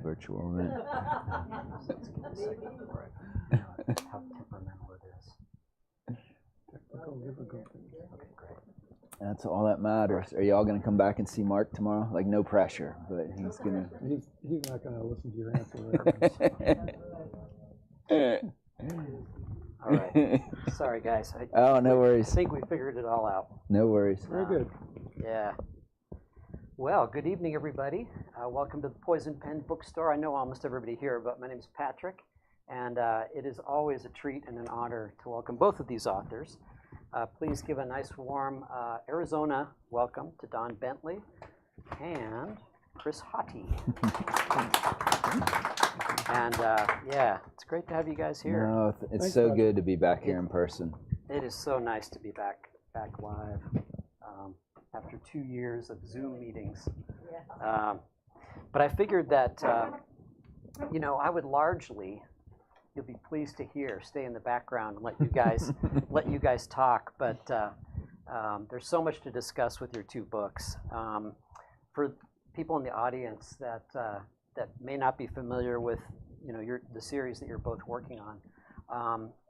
virtual event. How temperamental it is. Okay, great. That's all that matters. Are y'all going to come back and see Mark tomorrow? Like, no pressure, but he's going to... He's not going to listen to your answer. All right. Sorry, guys. No worries. I think we figured it all out. No worries. Very good. Yeah. Well, good evening, everybody. Welcome to the Poison Pen Bookstore. I know almost everybody here, but my name is Patrick, and it is always a treat and an honor to welcome both of these authors. Please give a nice, warm Arizona welcome to Don Bentley and Chris Hauty. And yeah, it's great to have you guys here. No, it's so good to be back here in person. It is so nice to be back live after 2 years of Zoom meetings. But I figured that I would largely, you'll be pleased to hear, stay in the background and let you guys talk. But there's so much to discuss with your two books. For people in the audience that may not be familiar with the series that you're both working on,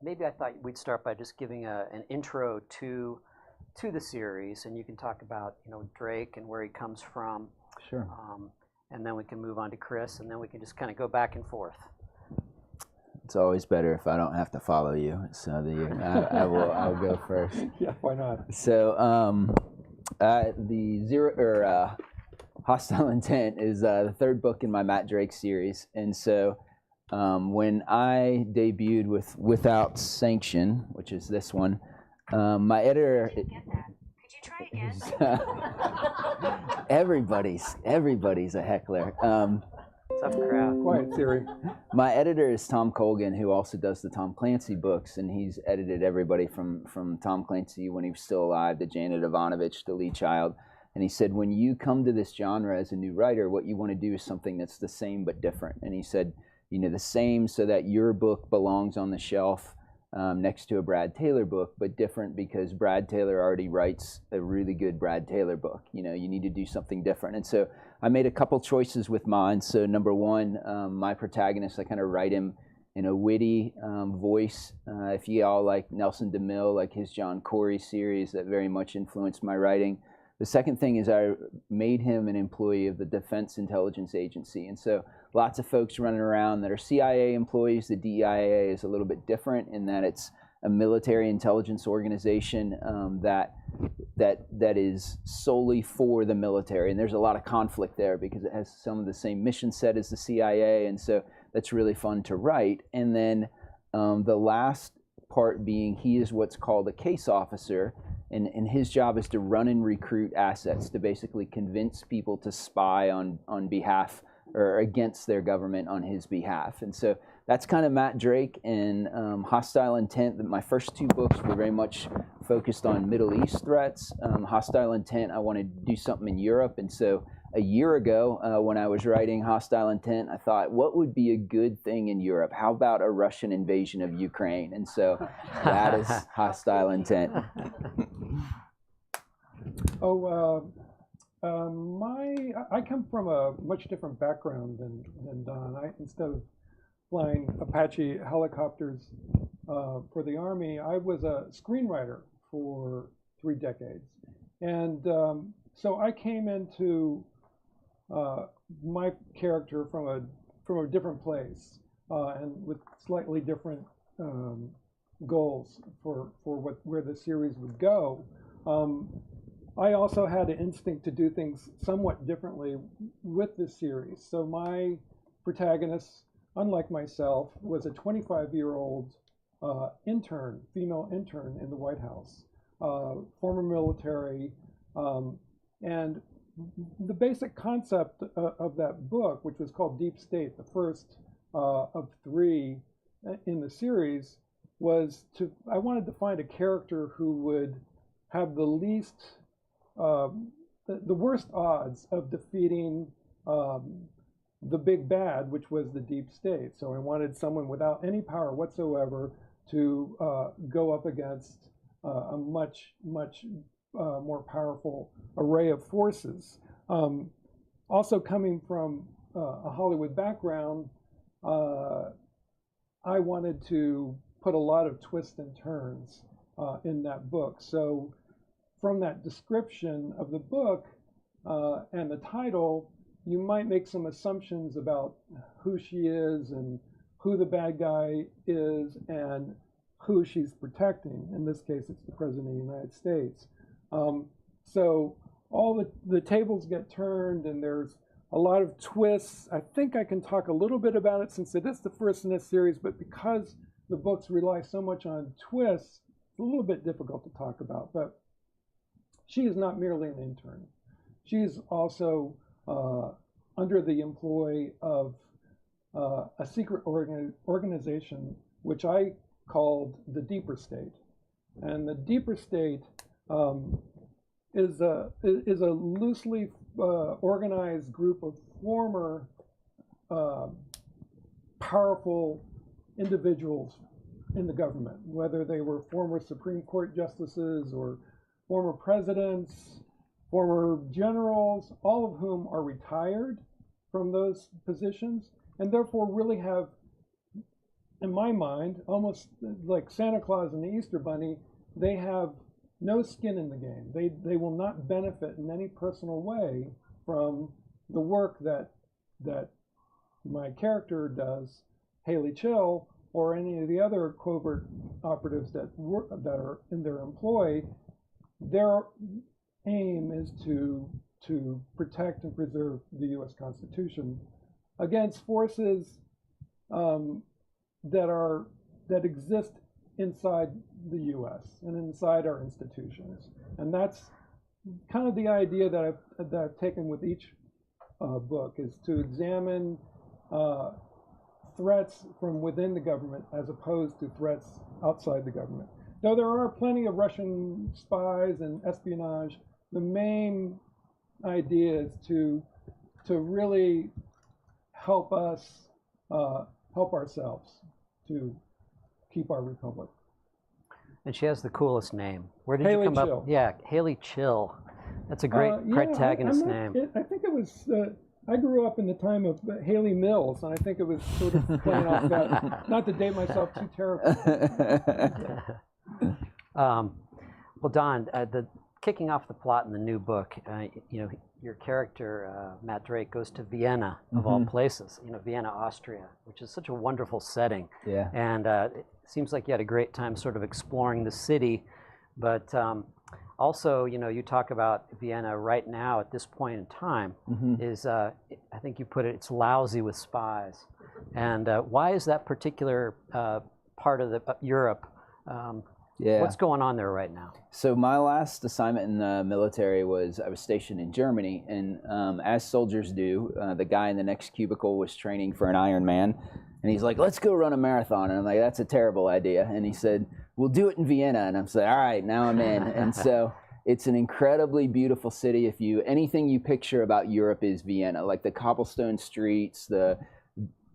maybe I thought we'd start by just giving an intro to the series, and you can talk about Drake and where he comes from. Sure. And then we can move on to Chris, and then we can just kind of go back and forth. It's always better if I don't have to follow you, so I'll go first. Yeah, why not? So the Hostile Intent is the third book in my Matt Drake series, and so when I debuted with Without Sanction, which is this one, my editor. I didn't get that. Could you try again? Everybody's a heckler. Tough crowd. Quiet, Siri. My editor is Tom Colgan, who also does the Tom Clancy books, and he's edited everybody from Tom Clancy when he was still alive to Janet Ivanovich, to Lee Child. And he said, when you come to this genre as a new writer, what you want to do is something that's the same but different. And he said, the same so that your book belongs on the shelf next to a Brad Taylor book, but different because Brad Taylor already writes a really good Brad Taylor book. You need to do something different. And so I made a couple choices with mine. So number one, my protagonist, I kind of write him in a witty voice. If you all like Nelson DeMille, like his John Corey series, that very much influenced my writing. The second thing is I made him an employee of the Defense Intelligence Agency. And so lots of folks running around that are CIA employees. The DIA is a little bit different in that it's a military intelligence organization that is solely for the military. And there's a lot of conflict there because it has some of the same mission set as the CIA. And so that's really fun to write. And then the last part being he is what's called a case officer. And his job is to run and recruit assets to basically convince people to spy on behalf or against their government on his behalf. And so that's kind of Matt Drake and Hostile Intent. My first two books were very much focused on Middle East threats. Hostile Intent, I wanted to do something in Europe. And so a year ago, when I was writing Hostile Intent, I thought, what would be a good thing in Europe? How about a Russian invasion of Ukraine? And so that is Hostile Intent. I come from a much different background than Don. Instead of flying Apache helicopters for the Army, I was a screenwriter for 3 decades. And so I came into my character from a different place and with slightly different goals for where the series would go. I also had an instinct to do things somewhat differently with this series. So my protagonist, unlike myself, was a 25-year-old intern, female intern in the White House, former military, and the basic concept of that book, which was called Deep State, the first of 3 in the series, was I wanted to find a character who would have the least, the worst odds of defeating the big bad, which was the Deep State. So I wanted someone without any power whatsoever to go up against a much more powerful array of forces. Also coming from a Hollywood background, I wanted to put a lot of twists and turns in that book. So from that description of the book and the title, you might make some assumptions about who she is and who the bad guy is and who she's protecting. In this case, it's the President of the United States. So all the tables get turned, and there's a lot of twists. I think I can talk a little bit about it since it is the first in this series, but because the books rely so much on twists, it's a little bit difficult to talk about. But she is not merely an intern. She is also under the employ of a secret organization, which I called the Deeper State. And the Deeper State is a loosely organized group of former powerful individuals in the government, whether they were former Supreme Court justices or former presidents, former generals, all of whom are retired from those positions, and therefore really have, in my mind, almost like Santa Claus and the Easter Bunny, they have no skin in the game. They will not benefit in any personal way from the work that my character does, Haley Chill, or any of the other covert operatives that are in their employ. Their aim is to protect and preserve the U.S. Constitution against forces that exist inside the U.S. and inside our institutions. And that's kind of the idea that I've taken with each book, is to examine threats from within the government as opposed to threats outside the government. Though there are plenty of Russian spies and espionage, the main idea is to really help us, help ourselves to keep our republic. And she has the coolest name. Where did Haley you come Chill. up? Yeah, Haley Chill. That's a great protagonist name. I think it was, I grew up in the time of Haley Mills, and I think it was sort of playing off that, not to date myself too terribly. Well, Don, kicking off the plot in the new book, your character, Matt Drake, goes to Vienna, of all places, Vienna, Austria, which is such a wonderful setting. Yeah. And it seems like you had a great time sort of exploring the city, but also, you talk about Vienna right now at this point in time is, I think you put it, it's lousy with spies. And why is that particular part of Europe? Yeah. What's going on there right now? So my last assignment in the military I was stationed in Germany, and as soldiers do, the guy in the next cubicle was training for an Ironman, and he's like, "Let's go run a marathon." And I'm like, "That's a terrible idea." And he said, "We'll do it in Vienna." And I'm saying, "All right, now I'm in." And so it's an incredibly beautiful city. Anything you picture about Europe is Vienna, like the cobblestone streets, the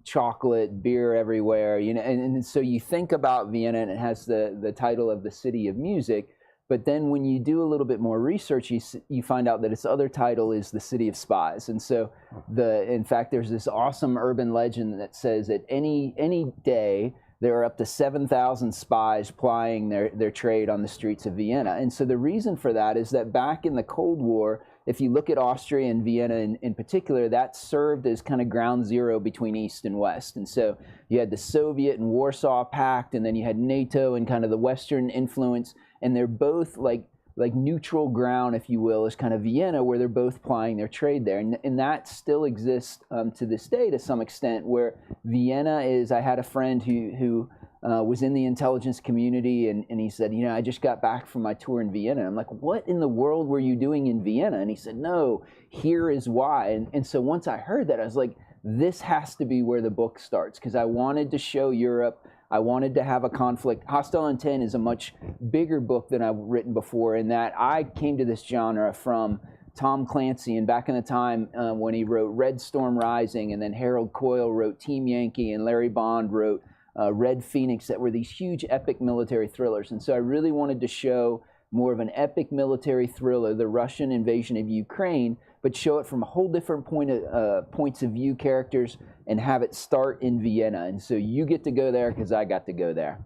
chocolate, beer everywhere, and so you think about Vienna, and it has the title of the city of music, but then when you do a little bit more research, you find out that its other title is the city of spies. And so in fact, there's this awesome urban legend that says that any day there are up to 7,000 spies plying their trade on the streets of Vienna. And so the reason for that is that back in the Cold War, if you look at Austria and Vienna in particular, that served as kind of ground zero between East and West. And so you had the Soviet and Warsaw Pact, and then you had NATO and kind of the Western influence, and they're both like neutral ground, if you will, is kind of Vienna, where they're both plying their trade there. And that still exists to this day to some extent, where Vienna is, I had a friend who was in the intelligence community, and he said, I just got back from my tour in Vienna. I'm like, what in the world were you doing in Vienna? And he said, no, here is why. And so once I heard that, I was like, this has to be where the book starts, because I wanted to show Europe. I wanted to have a conflict. Hostile Intent is a much bigger book than I've written before, in that I came to this genre from Tom Clancy, and back in the time when he wrote Red Storm Rising, and then Harold Coyle wrote Team Yankee, and Larry Bond wrote Red Phoenix, that were these huge epic military thrillers. And so I really wanted to show more of an epic military thriller, the Russian invasion of Ukraine, but show it from a whole different points of view characters and have it start in Vienna. And so you get to go there because I got to go there.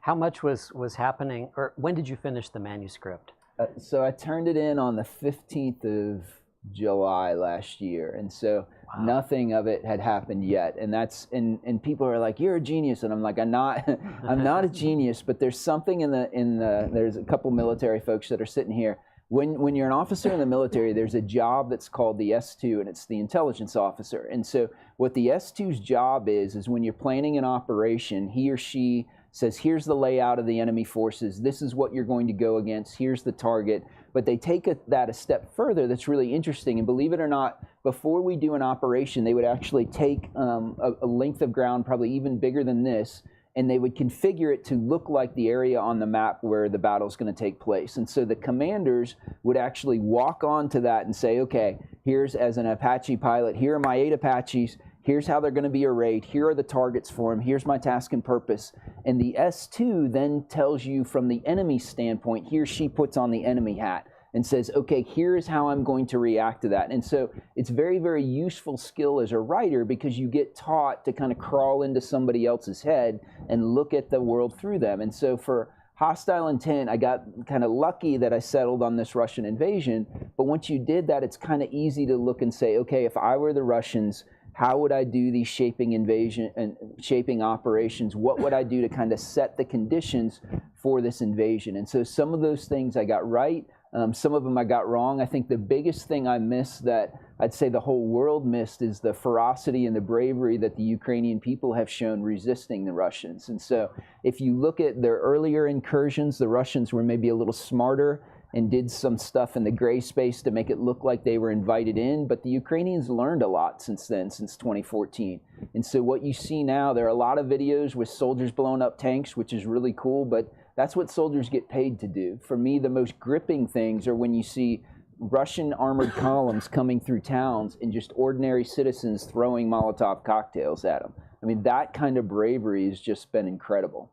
How much was happening, or when did you finish the manuscript? So I turned it in on the 15th of July last year, and so nothing of it had happened yet. And that's and people are like, "You're a genius," and I'm like, "I'm not. I'm not a genius." But there's something in the there's a couple military folks that are sitting here. When you're an officer in the military, there's a job that's called the S2, and it's the intelligence officer. And so what the S2's job is when you're planning an operation, he or she says, here's the layout of the enemy forces, this is what you're going to go against, here's the target. But they take that a step further that's really interesting. And believe it or not, before we do an operation, they would actually take a length of ground, probably even bigger than this, and they would configure it to look like the area on the map where the battle's going to take place. And so the commanders would actually walk onto that and say, okay, here's, as an Apache pilot, here are my 8 Apaches, here's how they're going to be arrayed, here are the targets for them, here's my task and purpose. And the S2 then tells you from the enemy standpoint, he or she puts on the enemy hat and says, okay, here's how I'm going to react to that. And so it's very, very useful skill as a writer because you get taught to kind of crawl into somebody else's head and look at the world through them. And so for Hostile Intent, I got kind of lucky that I settled on this Russian invasion. But once you did that, it's kind of easy to look and say, okay, if I were the Russians, how would I do these shaping invasion and shaping operations? What would I do to kind of set the conditions for this invasion? And so some of those things I got right. Some of them I got wrong. I think the biggest thing I missed, that I'd say the whole world missed, is the ferocity and the bravery that the Ukrainian people have shown resisting the Russians. And so if you look at their earlier incursions, the Russians were maybe a little smarter and did some stuff in the gray space to make it look like they were invited in. But the Ukrainians learned a lot since then, since 2014. And so what you see now, there are a lot of videos with soldiers blowing up tanks, which is really cool, but that's what soldiers get paid to do. For me, the most gripping things are when you see Russian armored columns coming through towns and just ordinary citizens throwing Molotov cocktails at them. I mean, that kind of bravery has just been incredible.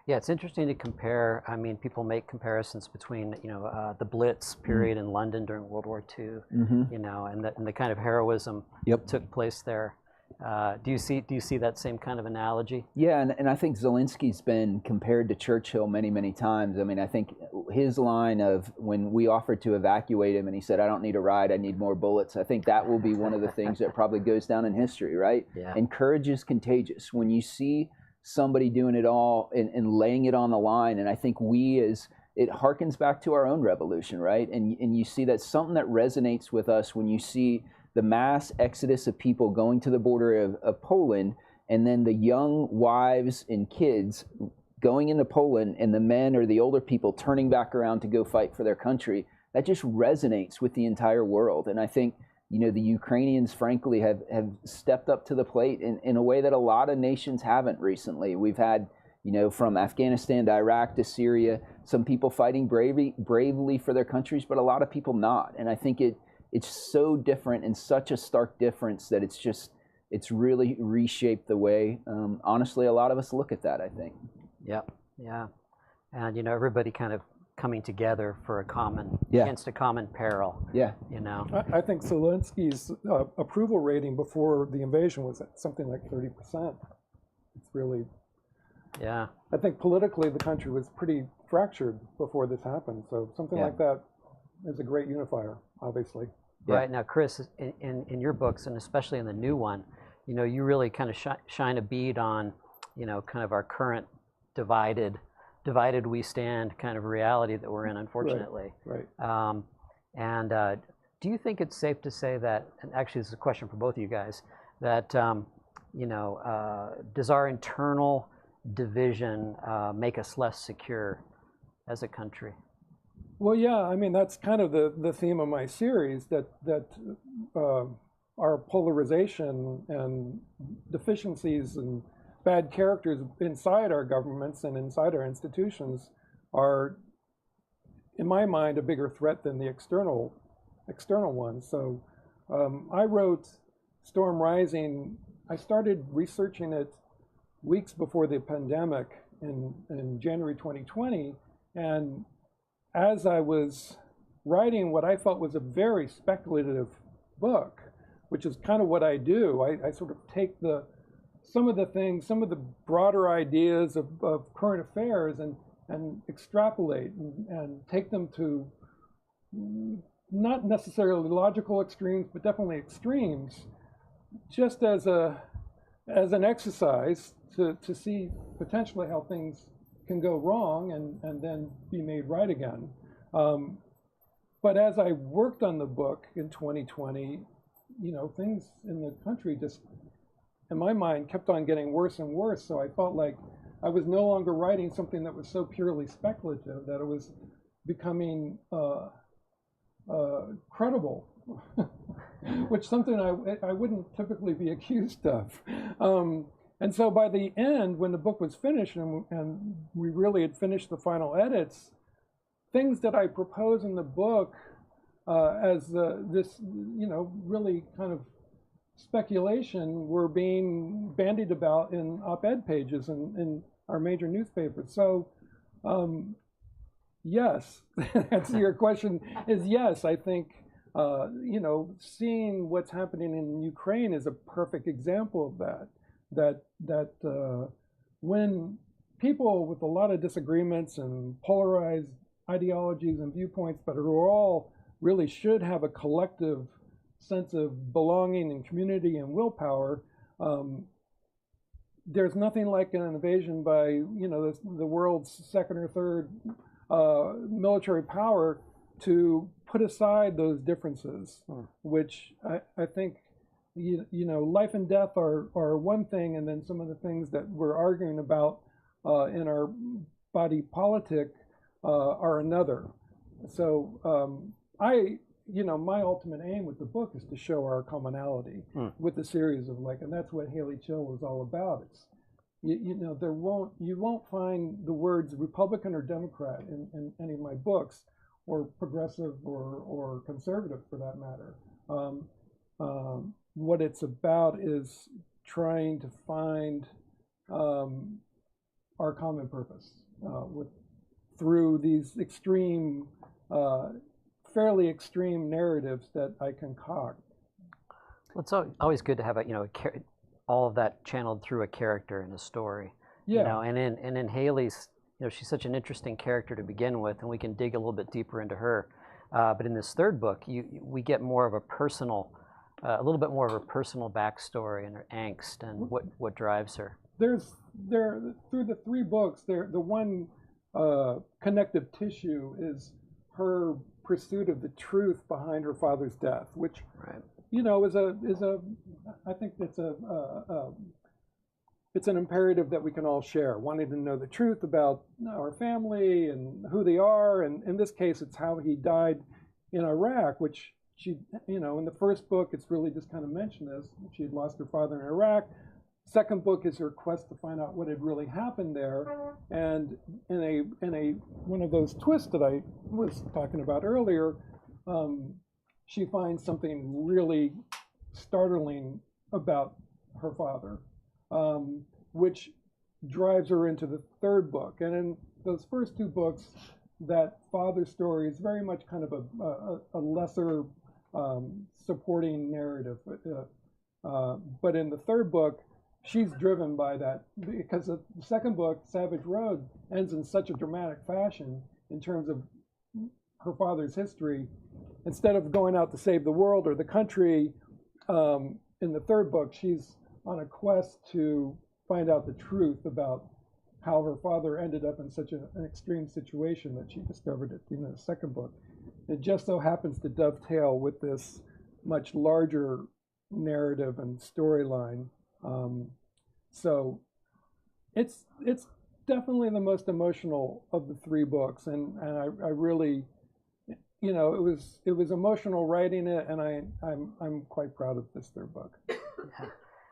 Yeah, it's interesting to compare. I mean, people make comparisons between, the Blitz period in London during World War II, and the kind of heroism that took place there. Do you see that same kind of analogy? Yeah, and I think Zelensky's been compared to Churchill many, many times. I mean, I think his line of when we offered to evacuate him and he said, I don't need a ride, I need more bullets, I think that will be one of the things that probably goes down in history, right? Yeah. And courage is contagious. When you see somebody doing it all and laying it on the line, and I think it harkens back to our own revolution, right? And you see that's something that resonates with us when you see the mass exodus of people going to the border of Poland, and then the young wives and kids going into Poland, and the men or the older people turning back around to go fight for their country. That just resonates with the entire world. And I think, the Ukrainians, frankly, have stepped up to the plate in a way that a lot of nations haven't recently. We've had, from Afghanistan to Iraq to Syria, some people fighting bravely for their countries, but a lot of people not. And I think it's so different and such a stark difference that it's really reshaped the way, honestly, a lot of us look at that, I think. Yep, yeah. And, everybody kind of coming together for against a common peril. Yeah. I think Zelensky's approval rating before the invasion was at something like 30%. It's really... Yeah. I think politically the country was pretty fractured before this happened, so something like that is a great unifier, obviously. Yeah. Right. Now, Chris, in your books, and especially in the new one, you really kind of shine a bead on, kind of our current divided we stand kind of reality that we're in, unfortunately. Right. And do you think it's safe to say that, and actually this is a question for both of you guys, that, does our internal division make us less secure as a country? Well, yeah, I mean, that's kind of the theme of my series, that our polarization and deficiencies and bad characters inside our governments and inside our institutions are, in my mind, a bigger threat than the external ones. So I wrote Storm Rising. I started researching it weeks before the pandemic in January 2020, and as I was writing what I felt was a very speculative book, which is kind of what I do. I sort of take some of the broader ideas of current affairs and extrapolate and take them to not necessarily logical extremes, but definitely extremes, just as an exercise to see potentially how things can go wrong and then be made right again. But as I worked on the book in 2020, things in the country just, in my mind, kept on getting worse and worse. So I felt like I was no longer writing something that was so purely speculative, that it was becoming credible, which something I wouldn't typically be accused of. And so by the end, when the book was finished and we really had finished the final edits, things that I propose in the book as this, really kind of speculation were being bandied about in op-ed pages in our major newspapers. So, yes, to answer your question is yes. I think, seeing what's happening in Ukraine is a perfect example of that. That when people with a lot of disagreements and polarized ideologies and viewpoints, but who all really should have a collective sense of belonging and community and willpower, there's nothing like an invasion by the world's second or third military power to put aside those differences, which I think life and death are one thing, and then some of the things that we're arguing about in our body politic are another. So my ultimate aim with the book is to show our commonality with the series of and that's what Haley Chill was all about. It's you won't find the words Republican or Democrat in any of my books, or progressive or conservative for that matter. What it's about is trying to find our common purpose through these extreme, fairly extreme narratives that I concoct. Well, it's always good to have all of that channeled through a character in a story. Yeah. And in Haley's, she's such an interesting character to begin with, and we can dig a little bit deeper into her. But in this third book, we get more of a little bit more of her personal backstory and her angst and what drives her. Through the three books, the one connective tissue is her pursuit of the truth behind her father's death, which I think it's an imperative that we can all share, wanting to know the truth about our family and who they are. And in this case, it's how he died in Iraq, which she, in the first book, it's really just kind of mentioned as she had lost her father in Iraq. Second book is her quest to find out what had really happened there. And in a one of those twists that I was talking about earlier, she finds something really startling about her father, which drives her into the third book. And in those first two books, that father story is very much kind of a lesser supporting narrative. But in the third book, she's driven by that, because the second book, Savage Road, ends in such a dramatic fashion in terms of her father's history. Instead of going out to save the world or the country, in the third book, she's on a quest to find out the truth about how her father ended up in such an extreme situation that she discovered it in the second book. It just so happens to dovetail with this much larger narrative and storyline. So it's definitely the most emotional of the three books, and I really, it was emotional writing it, and I'm quite proud of this third book.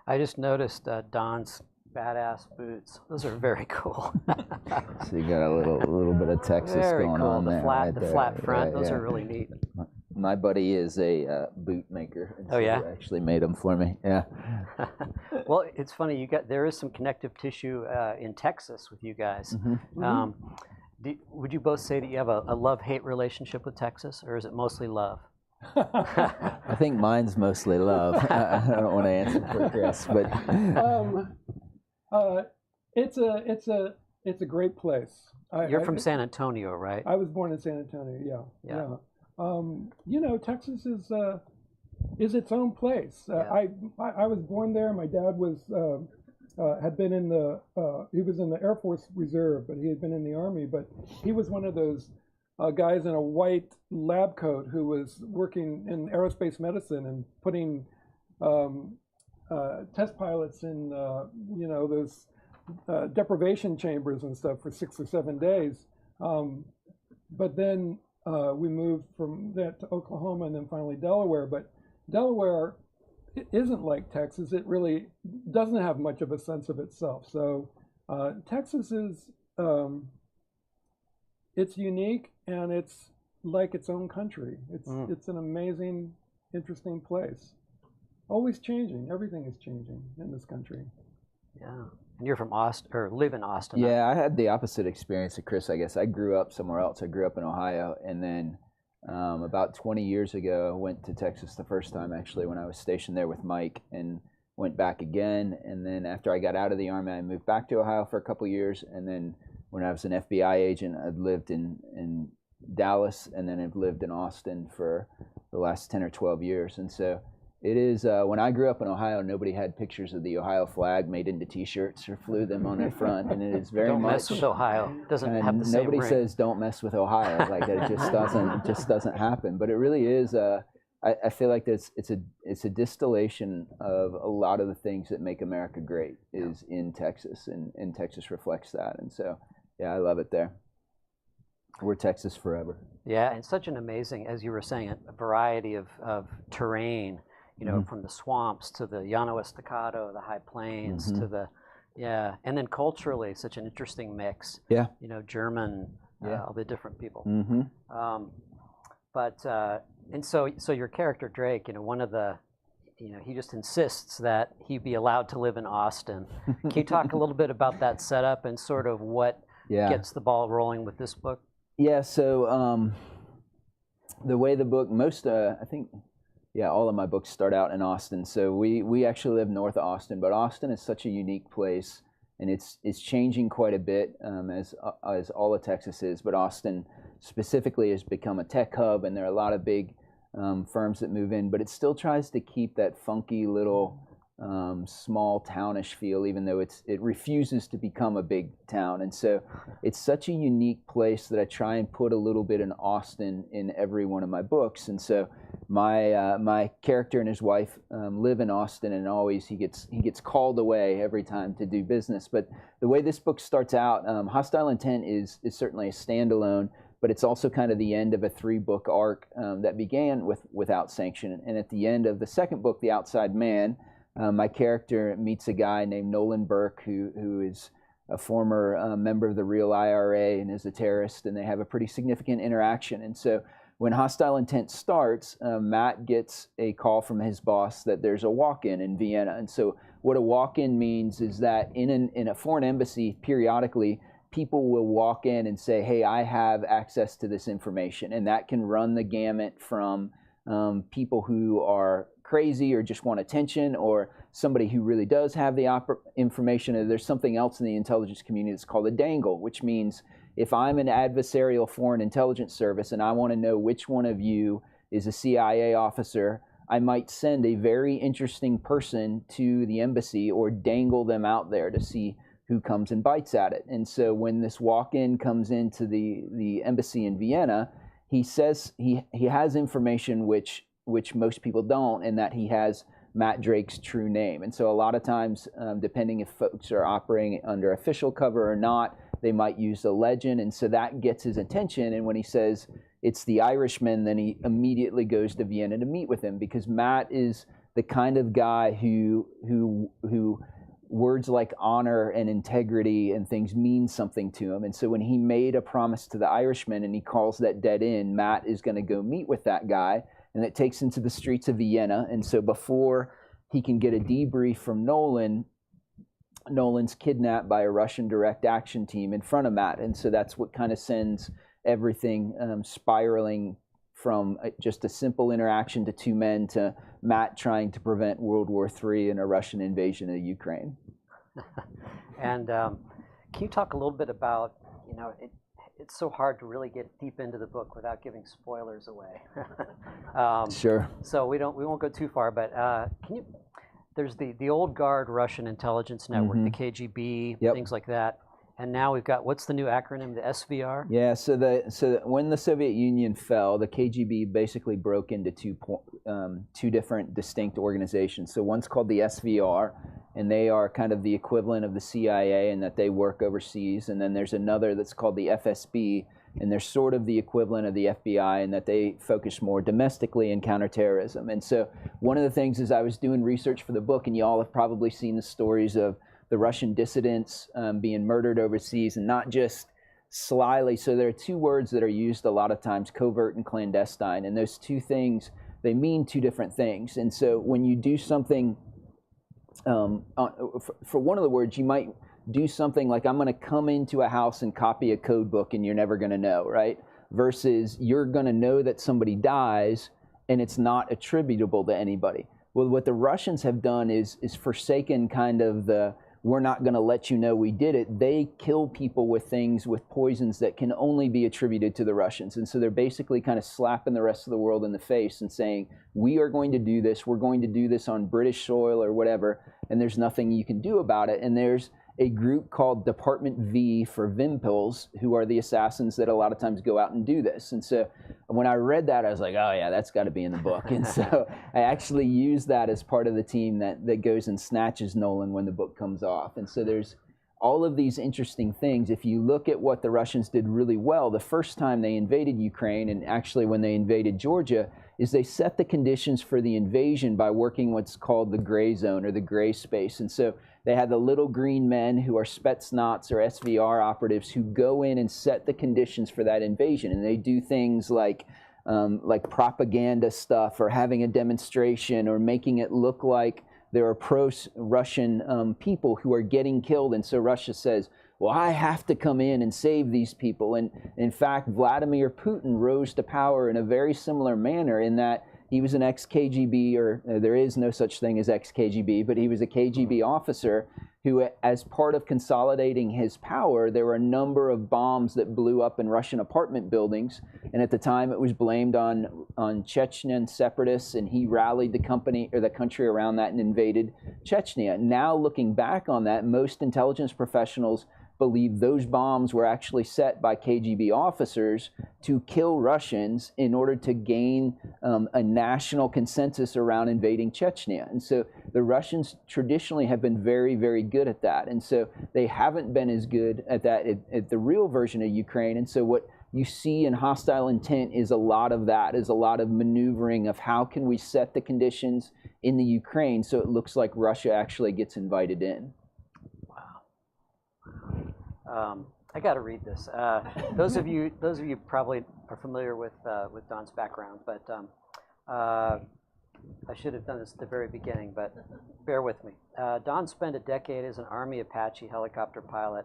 I just noticed Don's badass boots. Those are very cool. So you got a little bit of Texas very going cool. on there. The flat front. Yeah, Those yeah. are really neat. My buddy is a boot maker. And Oh, yeah? he actually made them for me. Yeah. Well, it's funny. There is some connective tissue in Texas with you guys. Mm-hmm. would you both say that you have a love-hate relationship with Texas, or is it mostly love? I think mine's mostly love. I don't want to answer for Chris, but it's a great place. You're from San Antonio, right? I was born in San Antonio. Yeah. Texas is its own place. I was born there. My dad was had been in he was in the Air Force Reserve, but he had been in the Army. But he was one of those guys in a white lab coat who was working in aerospace medicine and putting test pilots in those deprivation chambers and stuff for 6 or 7 days. But then we moved from that to Oklahoma and then finally Delaware. But Delaware isn't like Texas. It really doesn't have much of a sense of itself. So Texas is it's unique and it's like its own country. It's an amazing, interesting place. Always changing. Everything is changing in this country. Yeah. And you're from Austin, or live in Austin. Yeah, I had the opposite experience of Chris, I guess. I grew up somewhere else. I grew up in Ohio, and then about 20 years ago, I went to Texas the first time, actually, when I was stationed there with Mike, and went back again. And then after I got out of the Army, I moved back to Ohio for a couple years. And then when I was an FBI agent, I'd lived in Dallas, and then I've lived in Austin for the last 10 or 12 years. And so it is, when I grew up in Ohio, nobody had pictures of the Ohio flag made into T-shirts or flew them on their front, and it is very don't much. mess with Ohio. Doesn't have the same nobody ring. says don't mess with Ohio. Like that, it just doesn't happen. But it really is. I feel like it's a distillation of a lot of the things that make America great is in Texas, and Texas reflects that. And so, yeah, I love it there. We're Texas forever. Yeah, and such an amazing, as you were saying, a variety of terrain. From the swamps to the Llano Estacado, the high plains, to the, and then culturally, such an interesting mix. Yeah. German, all the different people. And so your character Drake, one of the, he just insists that he be allowed to live in Austin. Can you talk a little bit about that setup and sort of what gets the ball rolling with this book? Yeah. So the way the book, I think. Yeah, all of my books start out in Austin. So we actually live north of Austin, but Austin is such a unique place, and it's changing quite a bit as all of Texas is. But Austin specifically has become a tech hub, and there are a lot of big firms that move in. But it still tries to keep that funky little small townish feel, even though it refuses to become a big town. And so it's such a unique place that I try and put a little bit in Austin in every one of my books. And so my character and his wife live in Austin, and always he gets called away every time to do business. But the way this book starts out, Hostile Intent is certainly a standalone, but it's also kind of the end of a 3-book arc that began Without Sanction. And at the end of the second book, The Outside Man, my character meets a guy named Nolan Burke, who is a former member of the real IRA and is a terrorist, and they have a pretty significant interaction. And so when Hostile Intent starts, Matt gets a call from his boss that there's a walk-in in Vienna. And so what a walk-in means is that in a foreign embassy, periodically, people will walk in and say, hey, I have access to this information. And that can run the gamut from people who are crazy or just want attention, or somebody who really does have the information. Or there's something else in the intelligence community that's called a dangle, which means if I'm an adversarial foreign intelligence service and I want to know which one of you is a CIA officer, I might send a very interesting person to the embassy or dangle them out there to see who comes and bites at it. And so when this walk-in comes into the embassy in Vienna, he says he has information which most people don't, and that he has Matt Drake's true name. And so a lot of times, depending if folks are operating under official cover or not, they might use a legend, and so that gets his attention. And when he says it's the Irishman, then he immediately goes to Vienna to meet with him, because Matt is the kind of guy who words like honor and integrity and things mean something to him. And so when he made a promise to the Irishman and he calls that dead end, Matt is going to go meet with that guy, and it takes him to the streets of Vienna. And so before he can get a debrief from Nolan, Nolan's kidnapped by a Russian direct action team in front of Matt. And so that's what kind of sends everything spiraling from just a simple interaction to two men to Matt trying to prevent World War III and a Russian invasion of Ukraine. And can you talk a little bit about, it's so hard to really get deep into the book without giving spoilers away. Sure. So we won't go too far, but there's the old guard Russian intelligence network, the KGB, things like that. And now we've got, what's the new acronym, the SVR? Yeah, so when the Soviet Union fell, the KGB basically broke into two different distinct organizations. So one's called the SVR, and they are kind of the equivalent of the CIA in that they work overseas. And then there's another that's called the FSB, and they're sort of the equivalent of the FBI in that they focus more domestically in counterterrorism. And so one of the things is I was doing research for the book, and y'all have probably seen the stories of the Russian dissidents being murdered overseas, and not just slyly. So there are two words that are used a lot of times, covert and clandestine, and those two things, they mean two different things. And so when you do something, for one of the words, you might do something like, I'm going to come into a house and copy a code book and you're never going to know, right? Versus you're going to know that somebody dies and it's not attributable to anybody. Well, what the Russians have done is forsaken kind of the, we're not going to let you know we did it. They kill people with things, with poisons that can only be attributed to the Russians. And so they're basically kind of slapping the rest of the world in the face and saying, we are going to do this. We're going to do this on British soil or whatever. And there's nothing you can do about it. And there's a group called Department V for Vimpels, who are the assassins that a lot of times go out and do this. And so when I read that, I was like, oh yeah, that's got to be in the book. And so I actually used that as part of the team that goes and snatches Nolan when the book comes off. And so there's all of these interesting things. If you look at what the Russians did really well, the first time they invaded Ukraine, and actually when they invaded Georgia, is they set the conditions for the invasion by working what's called the gray zone or the gray space. And so they had the little green men who are Spetsnaz or SVR operatives who go in and set the conditions for that invasion. And they do things like propaganda stuff, or having a demonstration, or making it look like there are pro-Russian people who are getting killed. And so Russia says, well, I have to come in and save these people. And in fact, Vladimir Putin rose to power in a very similar manner, in that he was an ex-KGB, or there is no such thing as ex-KGB, but he was a KGB officer who, as part of consolidating his power, there were a number of bombs that blew up in Russian apartment buildings. And at the time, it was blamed on Chechen separatists, and he rallied the country around that and invaded Chechnya. Now, looking back on that, most intelligence professionals believe those bombs were actually set by KGB officers to kill Russians in order to gain a national consensus around invading Chechnya. And so the Russians traditionally have been very, very good at that. And so they haven't been as good at that at the real version of Ukraine. And so what you see in Hostile Intent is a lot of that, is a lot of maneuvering of how can we set the conditions in the Ukraine so it looks like Russia actually gets invited in. I got to read this. Those of you probably are familiar with Don's background, but I should have done this at the very beginning, but bear with me. Don spent a decade as an Army Apache helicopter pilot,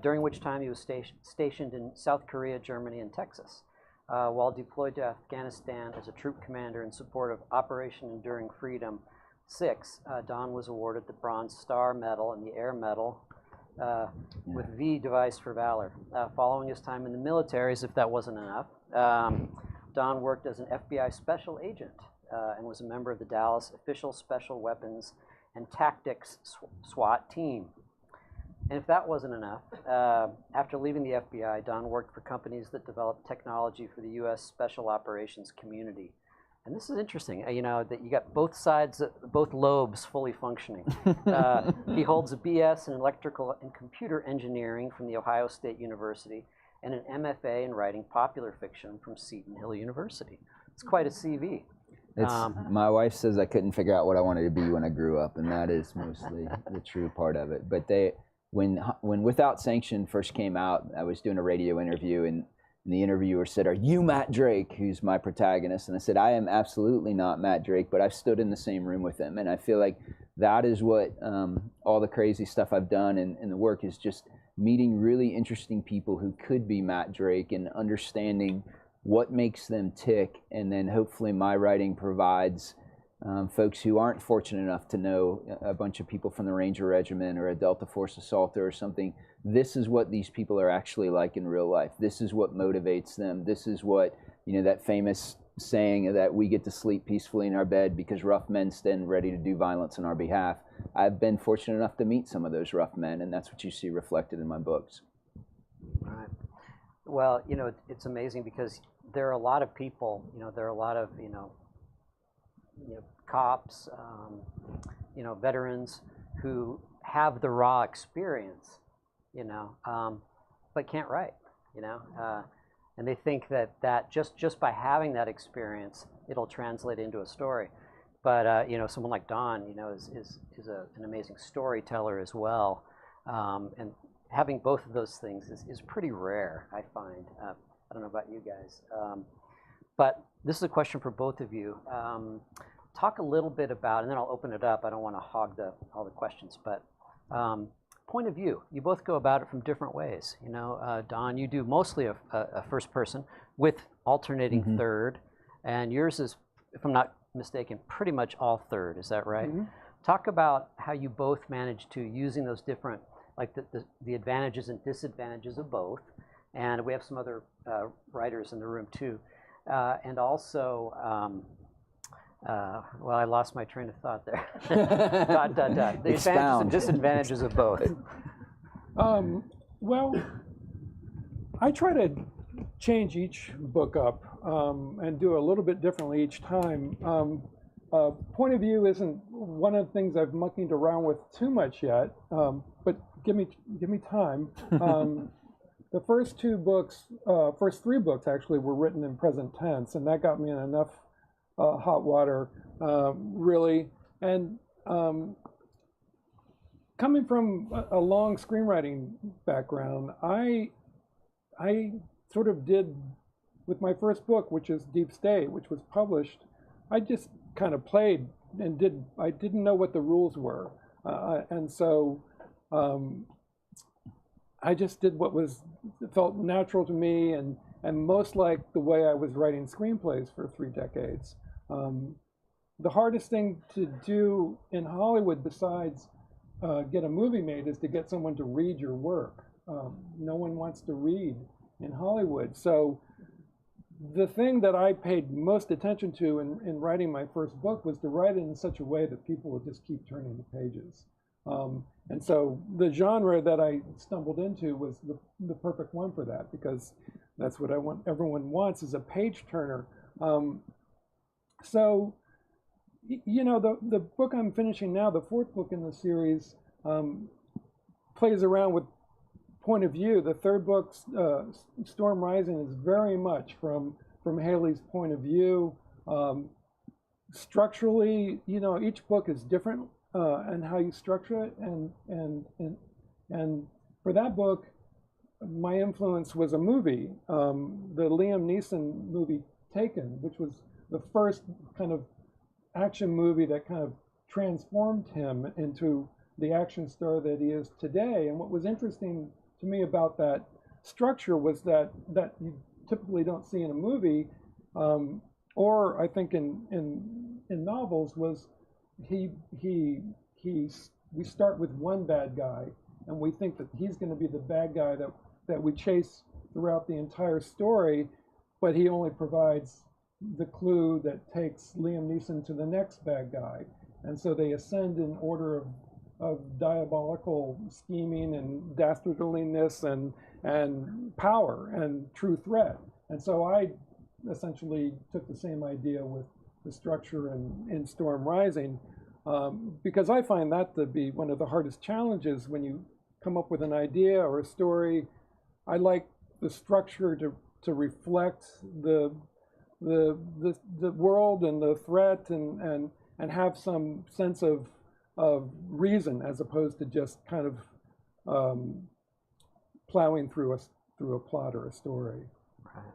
during which time he was stationed in South Korea, Germany, and Texas. While deployed to Afghanistan as a troop commander in support of Operation Enduring Freedom 6, Don was awarded the Bronze Star Medal and the Air Medal with V device for valor. Following his time in the military, as if that wasn't enough, Don worked as an FBI special agent and was a member of the Dallas Official Special Weapons and Tactics SWAT team. And if that wasn't enough, after leaving the FBI, Don worked for companies that developed technology for the U.S. Special Operations community. And this is interesting, that you got both sides, both lobes fully functioning. He holds a BS in electrical and computer engineering from the Ohio State University and an MFA in writing popular fiction from Seton Hill University. It's quite a CV. My wife says I couldn't figure out what I wanted to be when I grew up, and that is mostly the true part of it. But when Without Sanction first came out, I was doing a radio interview, and And the interviewer said, "Are you Matt Drake?" who's my protagonist. And I said, "I am absolutely not Matt Drake, but I've stood in the same room with him." And I feel like that is what all the crazy stuff I've done in the work is just meeting really interesting people who could be Matt Drake and understanding what makes them tick. And then hopefully my writing provides folks who aren't fortunate enough to know a bunch of people from the Ranger Regiment or a Delta Force assaulter or something. This is what these people are actually like in real life. This is what motivates them. This is what, that famous saying that we get to sleep peacefully in our bed because rough men stand ready to do violence on our behalf. I've been fortunate enough to meet some of those rough men, and that's what you see reflected in my books. Right. Well, it's amazing because there are a lot of people, there are a lot of, cops, veterans who have the raw experience, but can't write, and they think that just by having that experience, it'll translate into a story. But someone like Don, is an amazing storyteller as well, and having both of those things is pretty rare, I find. I don't know about you guys, but this is a question for both of you. Talk a little bit about, and then I'll open it up. I don't want to hog all the questions, but point of view. You both go about it from different ways. Don, you do mostly a first person with alternating third, and yours is, if I'm not mistaken, pretty much all third. Is that right? Talk about how you both manage to using those different, like the advantages and disadvantages of both. And we have some other writers in the room too, and also. Well, I lost my train of thought there. ... The advantages and disadvantages of both. Well, I try to change each book up and do a little bit differently each time. Point of view isn't one of the things I've monkeyed around with too much yet, but give me time. The first first three books actually were written in present tense, and that got me in enough hot water, really. And coming from a long screenwriting background, I sort of did, with my first book, which is Deep State, which was published, I just kind of played and I didn't know what the rules were. And so I just did what felt natural to me and most like the way I was writing screenplays for 3 decades. The hardest thing to do in Hollywood, besides get a movie made, is to get someone to read your work. No one wants to read in Hollywood. So the thing that I paid most attention to in writing my first book was to write it in such a way that people would just keep turning the pages. And so the genre that I stumbled into was the perfect one for that, because that's what everyone wants, is a page turner. So, the book I'm finishing now, the 4th book in the series, plays around with point of view. The 3rd book, Storm Rising, is very much from Haley's point of view. Structurally, each book is different and how you structure it. And for that book, my influence was a movie, the Liam Neeson movie Taken, which was the first kind of action movie that kind of transformed him into the action star that he is today. And what was interesting to me about that structure was that you typically don't see in a movie, or I think in novels, was we start with one bad guy and we think that he's going to be the bad guy that we chase throughout the entire story, but he only provides the clue that takes Liam Neeson to the next bad guy. And so they ascend in order of diabolical scheming and dastardliness and power and true threat. And so I essentially took the same idea with the structure in Storm Rising, because I find that to be one of the hardest challenges when you come up with an idea or a story. I like the structure to reflect the world and the threat and have some sense of reason, as opposed to just kind of plowing through a plot or a story. Right.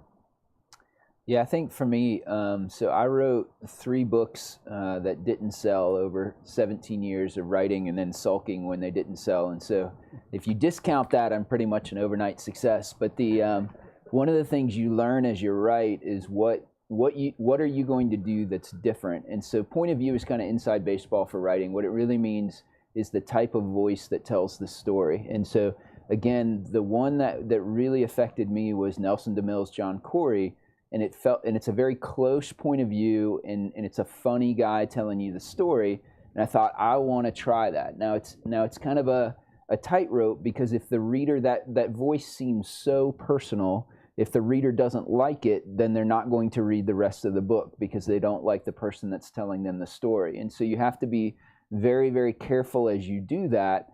Yeah, I think for me, so I wrote 3 books that didn't sell over 17 years of writing and then sulking when they didn't sell. And so if you discount that, I'm pretty much an overnight success. But the one of the things you learn as you write is what are you going to do that's different. And so point of view is kind of inside baseball for writing. What it really means is the type of voice that tells the story. And so again, the one that really affected me was Nelson DeMille's John Corey. And it's a very close point of view, and it's a funny guy telling you the story. And I thought, I want to try that. Now it's kind of a tightrope, because if the reader, that voice seems so personal, if the reader doesn't like it, then they're not going to read the rest of the book because they don't like the person that's telling them the story. And so you have to be very, very careful as you do that.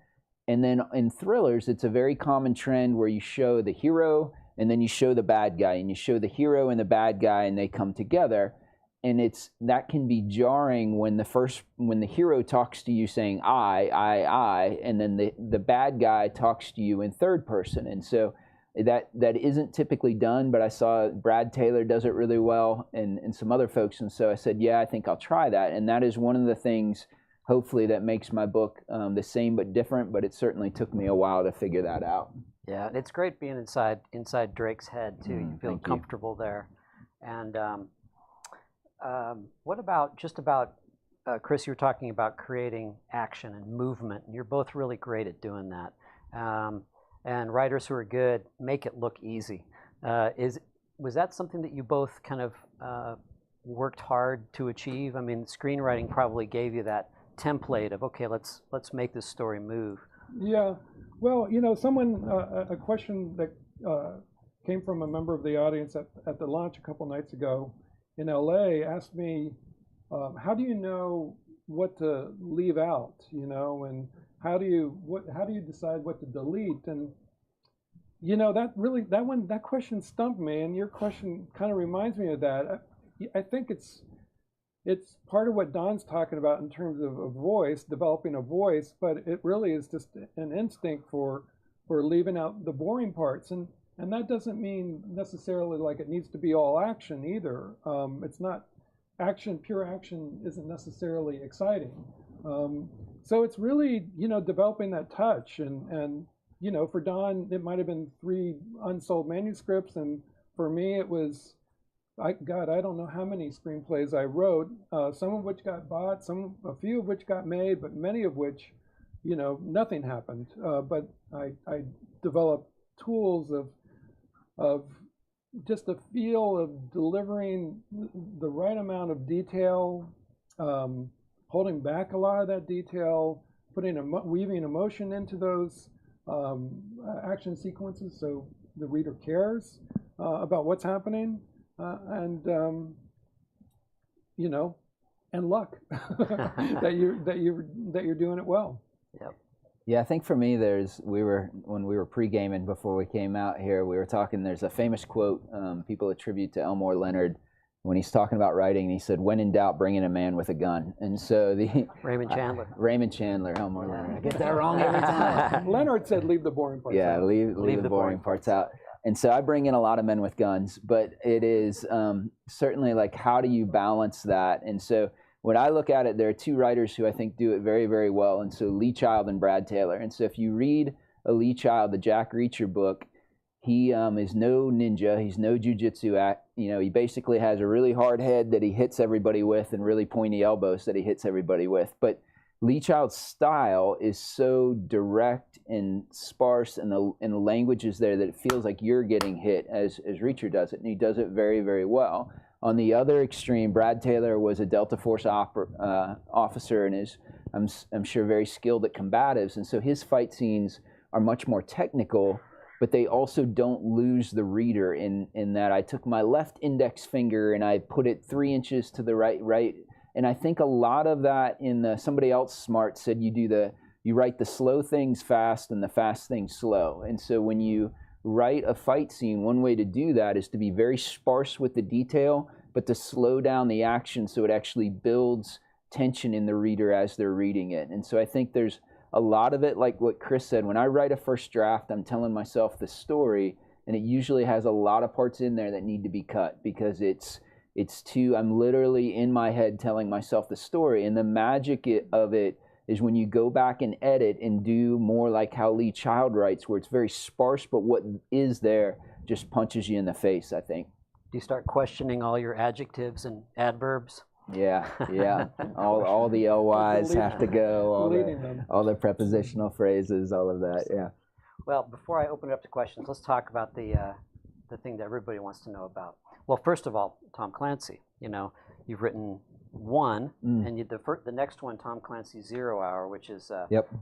And then in thrillers, it's a very common trend where you show the hero and then you show the bad guy, and you show the hero and the bad guy, and they come together. And that can be jarring when the hero talks to you saying I, and then the bad guy talks to you in third person. And so that isn't typically done, but I saw Brad Taylor does it really well, and some other folks. And so I said, yeah, I think I'll try that. And that is one of the things, hopefully, that makes my book the same but different, but it certainly took me a while to figure that out. Yeah, it's great being inside Drake's head too. You feel comfortable there. And what about Chris? You were talking about creating action and movement, and you're both really great at doing that. And writers who are good make it look easy. Was that something that you both kind of worked hard to achieve? I mean, screenwriting probably gave you that template of, okay, let's make this story move. Yeah. Well, a question that came from a member of the audience at the launch a couple nights ago in LA asked me, how do you know what to leave out, and how do you decide what to delete? And that question stumped me, and your question kind of reminds me of that. I think it's part of what Don's talking about in terms of a voice, developing a voice, but it really is just an instinct for leaving out the boring parts. And that doesn't mean necessarily like it needs to be all action either. It's not action, pure action isn't necessarily exciting. So it's really, developing that touch. And for Don, it might have been 3 unsold manuscripts. And for me, it was, I don't know how many screenplays I wrote, some of which got bought, a few of which got made, but many of which, nothing happened. But I developed tools of just a feel of delivering the right amount of detail, holding back a lot of that detail, weaving emotion into those action sequences so the reader cares about what's happening. And luck that you're doing it well. Yep. Yeah, I think for me, when we were pre-gaming before we came out here, we were talking. There's a famous quote people attribute to Elmore Leonard when he's talking about writing. He said, "When in doubt, bring in a man with a gun." And so Raymond Chandler, Elmore Leonard. I get that wrong every time. Leonard said, "Leave the boring parts out." Yeah, leave the boring parts out. And so I bring in a lot of men with guns, but it is certainly like, how do you balance that? And so when I look at it, there are 2 writers who I think do it very, very well. And so Lee Child and Brad Taylor. And so if you read a Lee Child, the Jack Reacher book, he is no ninja. He's no jujitsu. He basically has a really hard head that he hits everybody with and really pointy elbows that he hits everybody with. But Lee Child's style is so direct and sparse, and the language is there that it feels like you're getting hit as Reacher does it, and he does it very, very well. On the other extreme, Brad Taylor was a Delta Force officer and is, I'm sure, very skilled at combatives, and so his fight scenes are much more technical, but they also don't lose the reader in that I took my left index finger and I put it 3 inches to the right. And I think a lot of that somebody else smart said you write the slow things fast and the fast things slow. And so when you write a fight scene, one way to do that is to be very sparse with the detail, but to slow down the action so it actually builds tension in the reader as they're reading it. And so I think there's a lot of it, like what Chris said, when I write a first draft, I'm telling myself the story, and it usually has a lot of parts in there that need to be cut because it's too. I'm literally in my head telling myself the story, and the magic of it is when you go back and edit and do more like how Lee Child writes, where it's very sparse, but what is there just punches you in the face, I think. Do you start questioning all your adjectives and adverbs? Yeah. all the LYs have to go, all the prepositional phrases, all of that, yeah. Well, before I open it up to questions, let's talk about the thing that everybody wants to know about. Well, first of all, Tom Clancy, you've written one, and the next one, Tom Clancy 0 Hour, which is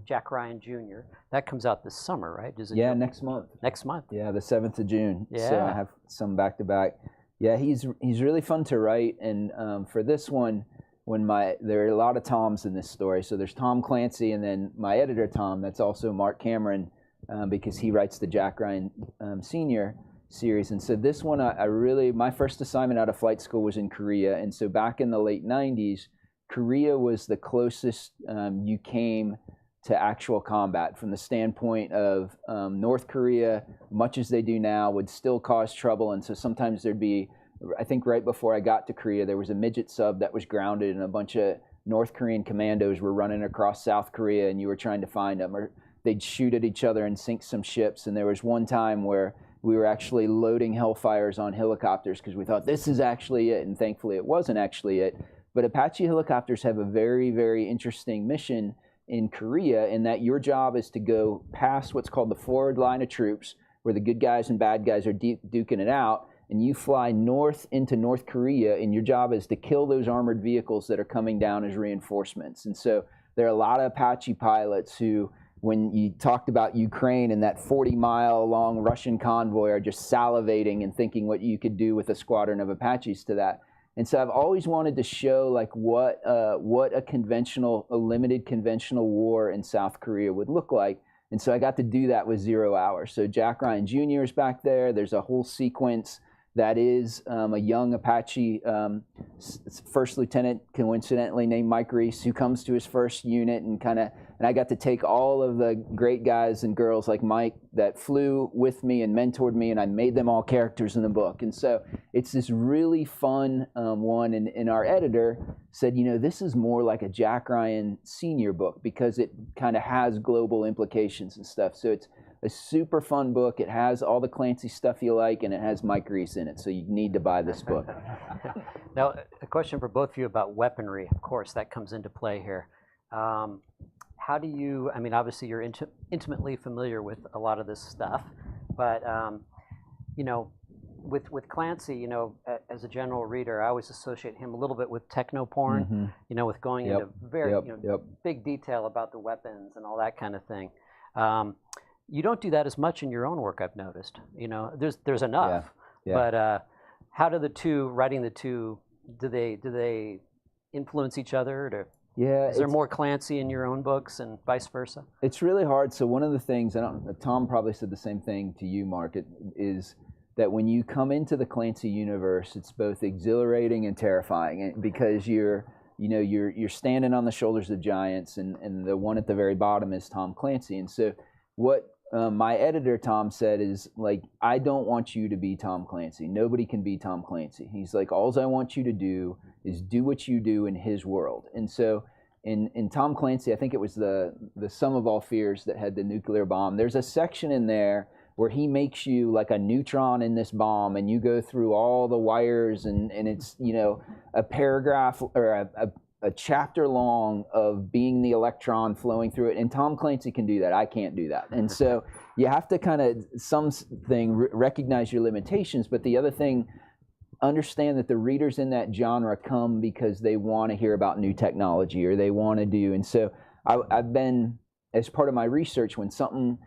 Jack Ryan Jr. That comes out this summer, right? Next month. Next month. Yeah, the 7th of June. Yeah. So I have some back to back. Yeah, he's really fun to write, and for this one, there are a lot of Toms in this story. So there's Tom Clancy, and then my editor Tom. That's also Mark Cameron, because he writes the Jack Ryan Sr. series. And so this one, my first assignment out of flight school was in Korea, and so back in the late '90s, Korea was the closest you came to actual combat from the standpoint of North Korea, much as they do now, would still cause trouble. And so sometimes there'd be, I think right before I got to Korea, there was a midget sub that was grounded and a bunch of North Korean commandos were running across South Korea and you were trying to find them, or they'd shoot at each other and sink some ships. And there was one time where we were actually loading Hellfires on helicopters because we thought this is actually it, and thankfully it wasn't actually it. But Apache helicopters have a very, very interesting mission in Korea, in that your job is to go past what's called the forward line of troops, where the good guys and bad guys are duking it out, and you fly north into North Korea, and your job is to kill those armored vehicles that are coming down as reinforcements. And so there are a lot of Apache pilots who, when you talked about Ukraine and that 40-mile long Russian convoy, are just salivating and thinking what you could do with a squadron of Apaches to that. And so I've always wanted to show like what a limited conventional war in South Korea would look like. And so I got to do that with 0 Hour. So Jack Ryan Jr. is back there. There's a whole sequence that is a young Apache first lieutenant, coincidentally named Mike Reese, who comes to his first unit, and I got to take all of the great guys and girls like Mike that flew with me and mentored me, and I made them all characters in the book. And so it's this really fun one, and our editor said, this is more like a Jack Ryan Sr. book because it kind of has global implications and stuff. So it's a super fun book. It has all the Clancy stuff you like, and it has Mike Reese in it, so you need to buy this book. Now, a question for both of you about weaponry. Of course, that comes into play here. How do you, obviously you're intimately familiar with a lot of this stuff, but, with Clancy, as a general reader, I always associate him a little bit with techno porn, with going into very, big detail about the weapons and all that kind of thing. You don't do that as much in your own work, I've noticed. There's enough, but how do writing the two, do they influence each other? Is there more Clancy in your own books and vice versa? It's really hard. So one of the things, Tom probably said the same thing to you, Mark, is that when you come into the Clancy universe, it's both exhilarating and terrifying because you're standing on the shoulders of giants, and the one at the very bottom is Tom Clancy. And so what my editor Tom said is, like, I don't want you to be Tom Clancy. Nobody can be Tom Clancy. He's like, all I want you to do is do what you do in his world. And so in Tom Clancy, I think it was the Sum of All Fears that had the nuclear bomb. There's a section in there where he makes you like a neutron in this bomb, and you go through all the wires, and it's a paragraph or a chapter long of being the electron flowing through it. And Tom Clancy can do that. I can't do that. And so you have to kind of recognize your limitations, but the other thing, understand that the readers in that genre come because they want to hear about new technology, or they want to do. And so I've been, as part of my research, when something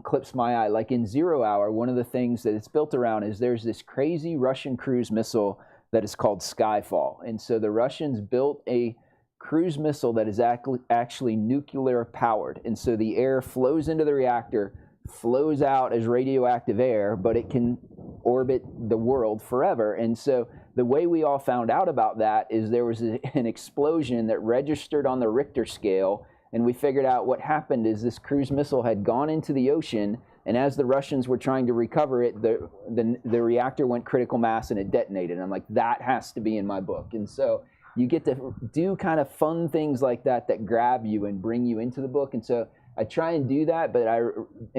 clips my eye, like in 0 Hour, one of the things that it's built around is there's this crazy Russian cruise missile that is called Skyfall. And so the Russians built a cruise missile that is actually nuclear powered. And so the air flows into the reactor, flows out as radioactive air, but it can orbit the world forever. And so the way we all found out about that is there was an explosion that registered on the Richter scale And we figured out what happened is this cruise missile had gone into the ocean, and as the Russians were trying to recover it, the reactor went critical mass and it detonated. And I'm like, that has to be in my book. And so you get to do kind of fun things like that grab you and bring you into the book. And so I try and do that, but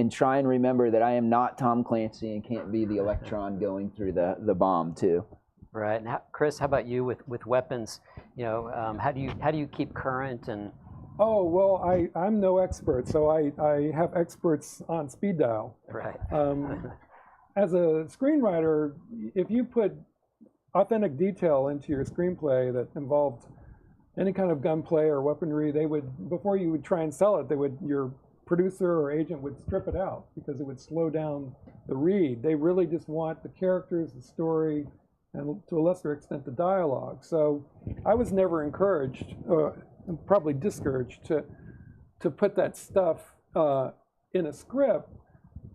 try and remember that I am not Tom Clancy and can't be the electron going through the bomb too. Right. Now, Chris, how about you with weapons? How do you keep current and? Oh, well, I'm no expert, so I have experts on speed dial. Right. As a screenwriter, if you put authentic detail into your screenplay that involved any kind of gunplay or weaponry, they would, before you would try and sell it, your producer or agent would strip it out because it would slow down the read. They really just want the characters, the story, and to a lesser extent the dialogue. So I was never encouraged, probably discouraged, to put that stuff in a script,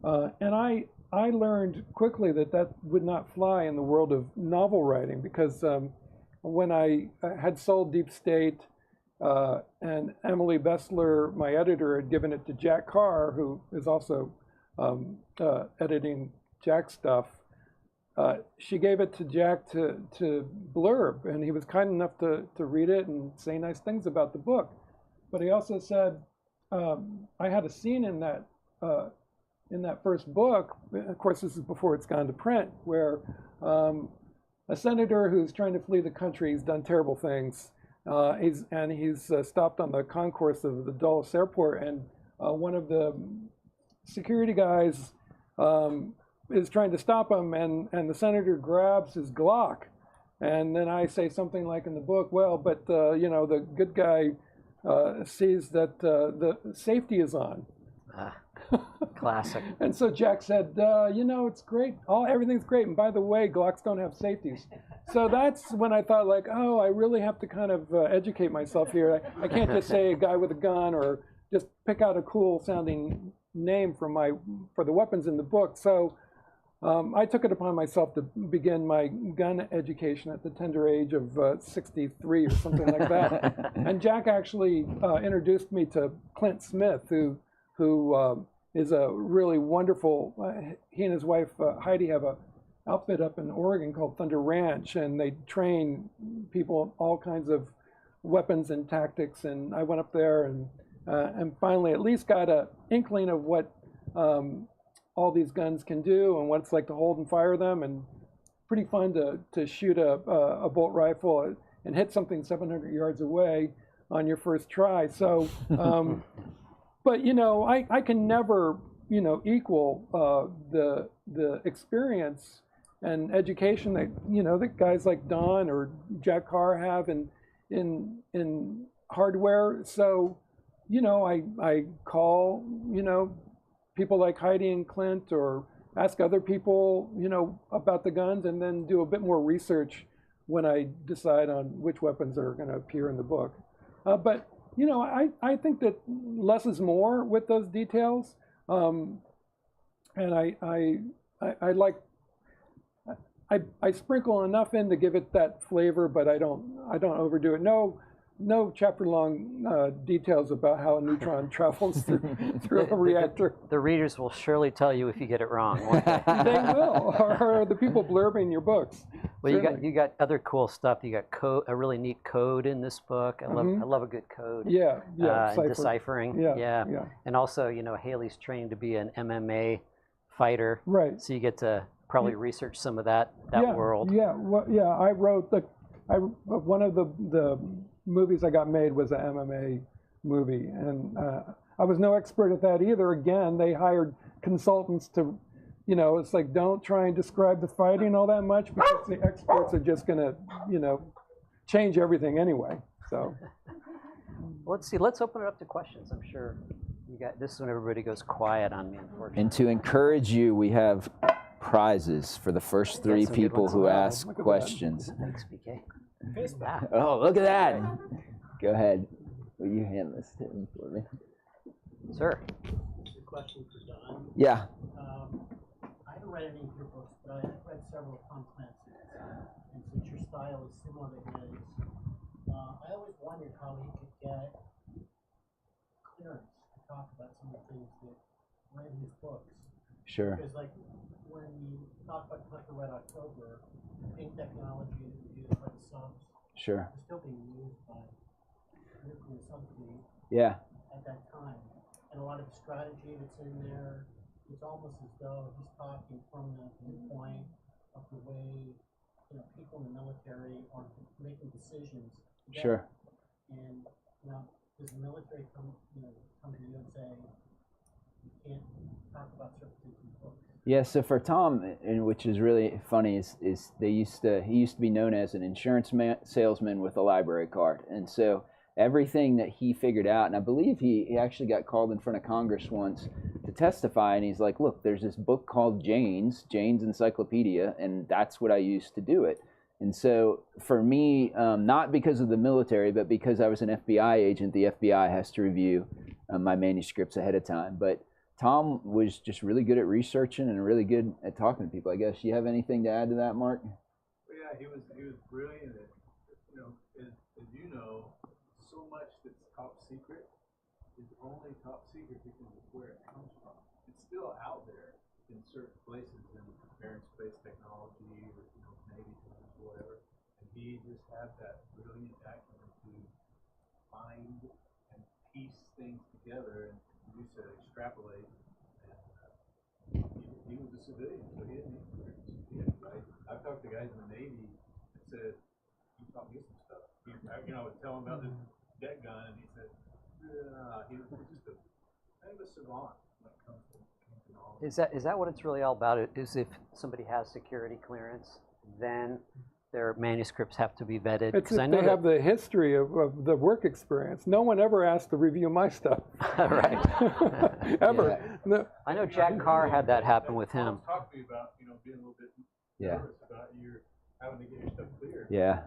and I learned quickly that would not fly in the world of novel writing, because when I had sold Deep State and Emily Bessler, my editor, had given it to Jack Carr, who is also editing Jack's stuff. She gave it to Jack to blurb, and he was kind enough to read it and say nice things about the book. But he also said, I had a scene in that first book, of course this is before it's gone to print, where a senator who's trying to flee the country, he's done terrible things, he's stopped on the concourse of the Dulles airport, and one of the security guys is trying to stop him, and the senator grabs his Glock. And then I say something like in the book, well, but the good guy sees that the safety is on. Classic. And so Jack said, it's great. Everything's great. And by the way, Glocks don't have safeties. So that's when I thought, like, oh, I really have to kind of educate myself here. I can't just say a guy with a gun or just pick out a cool sounding name for the weapons in the book. So I took it upon myself to begin my gun education at the tender age of 63 or something like that. And Jack actually introduced me to Clint Smith, who is a really wonderful, he and his wife Heidi have an outfit up in Oregon called Thunder Ranch, and they train people all kinds of weapons and tactics. And I went up there and finally at least got an inkling of what all these guns can do and what it's like to hold and fire them, and pretty fun to shoot a bolt rifle and hit something 700 yards away on your first try. So, but I can never equal the experience and education that guys like Don or Jack Carr have in hardware. So, I call people like Heidi and Clint, or ask other people, about the guns, and then do a bit more research when I decide on which weapons are going to appear in the book. But I think that less is more with those details, and I sprinkle enough in to give it that flavor, but I don't overdo it. No chapter-long details about how a neutron travels through a reactor. The readers will surely tell you if you get it wrong, won't they? They will, or the people blurbing your books. Well, you got other cool stuff. You got a really neat code in this book. I love a good code. Yeah, and deciphering. Yeah. And also, Haley's trained to be an MMA fighter. Right. So you get to probably research some of that world. Yeah. Well, yeah. I wrote one of the movies I got made was an MMA movie, and I was no expert at that either. Again, they hired consultants to, it's like, don't try and describe the fighting all that much, because the experts are just going to, change everything anyway. So let's see. Let's open it up to questions. I'm sure this is when everybody goes quiet on me, unfortunately. And to encourage you, we have prizes for the first 3 people who ask questions. Thanks, BK. Oh, look at that. Go ahead. Will you hand this to him for me? Sir. A question for Don. Yeah. I haven't read any of your books, but I have read several Tom Clancy's. And since your style is similar to his, I always wondered how he could get appearance to talk about some of the things that read his books. Sure. Because like when you talk about Collector Red October, paint technology that was used by the subs Sure. was still being used by nuclear submarine Yeah. at that time. And a lot of the strategy that's in there, it's almost as though he's talking from the viewpoint of the way, you know, people in the military are making decisions together. Sure. And, you know, does the military come to you and say, you can't talk about certain things in books? Yeah, so for Tom, and which is really funny, is he used to be known as an insurance salesman with a library card, and so everything that he figured out, and I believe he actually got called in front of Congress once to testify, and he's like, look, there's this book called Jane's Encyclopedia, and that's what I used to do it. And so for me, not because of the military, but because I was an FBI agent, the FBI has to review my manuscripts ahead of time. But Tom was just really good at researching and really good at talking to people. I guess you have anything to add to that, Mark? Well, yeah, he was brilliant at, you know, as you know, so much that's top secret is only top secret because of where it comes from. It's still out there in certain places in preparing space technology or, you know, Navy things, whatever. And he just had that brilliant acumen to find and piece things together and, you said, extrapolate. And he was a civilian, so he didn't need clearance. Right? I've talked to guys in the Navy that said, he taught me some stuff. I would tell him about this deck gun, and he said, he was just a kind of a savant when it comes to knowledge. Is that what it's really all about? Is if somebody has security clearance, then their manuscripts have to be vetted? It's if I know they have the history of the work experience. No one ever asked to review my stuff. right. Ever. Yeah. No. I know Jack Carr had that happen with him. Talk to me about, you know, being a little bit nervous about your having to get your stuff cleared. Yeah.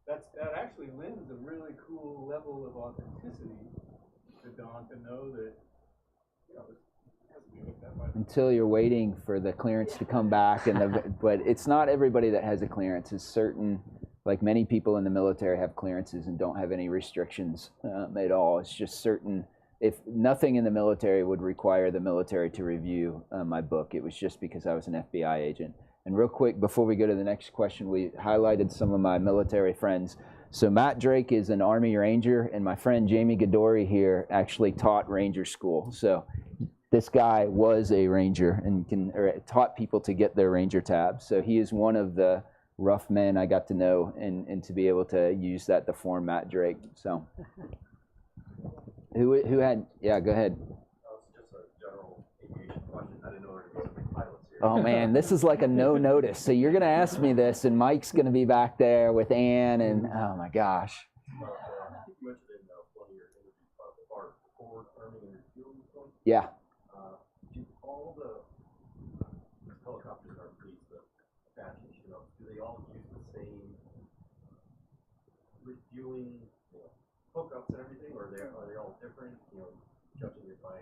That actually lends a really cool level of authenticity to Don to know that, you know, this has to be looked at by Until you're waiting for the clearance to come back, but it's not everybody that has a clearance. It's certain, like many people in the military have clearances and don't have any restrictions at all. It's just certain. If nothing in the military would require the military to review my book, it was just because I was an FBI agent. And real quick, before we go to the next question, we highlighted some of my military friends. So Matt Drake is an Army Ranger, and my friend Jamie Gadori here actually taught Ranger School. So this guy was a Ranger and taught people to get their Ranger tabs. So he is one of the rough men I got to know, and to be able to use that to form Matt Drake. So who had, yeah, go ahead. It's just a general aviation question. I didn't know there were so many pilots here. Oh man, this is like a no notice. So you're gonna ask me this, and Mike's gonna be back there with Ann, and oh my gosh. I think you mentioned in one of your interviews about the forward arming and refueling point. Yeah. Do all the helicopters are fleets, the Apaches, you know, do they all use the same refueling, you know, hookups and everything, or are they all different? You know, judging it by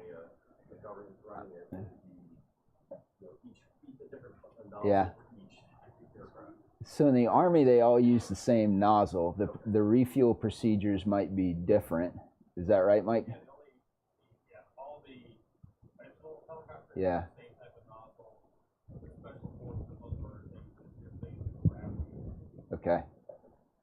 the government running it, you know, each a different knowledge Yeah. for each aircraft. So in the Army, they all use the same nozzle. The refuel procedures might be different. Is that right, Mike? all the special helicopters Yeah. have the same type of nozzle. The special forces, those are things. Okay.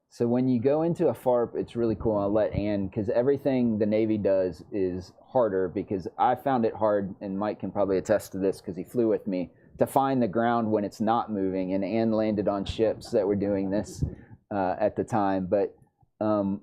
So when you go into a FARP, it's really cool. I'll let Ann, because everything the Navy does is harder, because I found it hard, and Mike can probably attest to this because he flew with me, to find the ground when it's not moving. And Ann landed on ships that were doing this at the time. But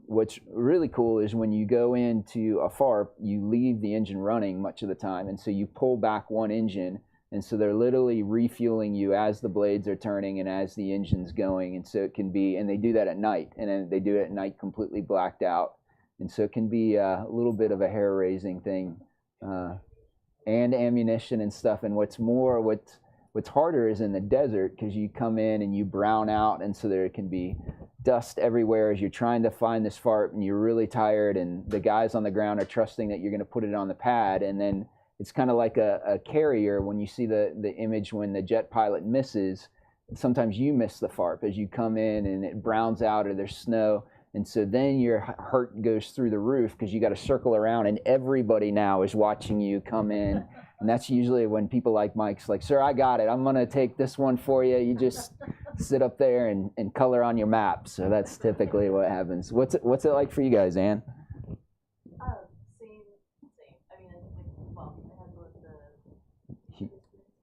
what's really cool is when you go into a FARP, you leave the engine running much of the time. And so you pull back one engine, and so they're literally refueling you as the blades are turning and as the engine's going. And so it can be, and they do that at night, and then they do it at night completely blacked out. And so it can be a little bit of a hair-raising thing, and ammunition and stuff. And what's harder is in the desert, because you come in and you brown out, and so there can be dust everywhere as you're trying to find this FARP, and you're really tired, and the guys on the ground are trusting that you're going to put it on the pad. And then it's kind of like a carrier. When you see the image when the jet pilot misses, sometimes you miss the FARP as you come in and it browns out or there's snow. And so then your heart goes through the roof because you got to circle around, and everybody now is watching you come in. And that's usually when people like Mike's like, sir, I got it. I'm going to take this one for you. You just sit up there and color on your map. So that's typically what happens. What's it like for you guys, Ann? Same. I mean, well, I had the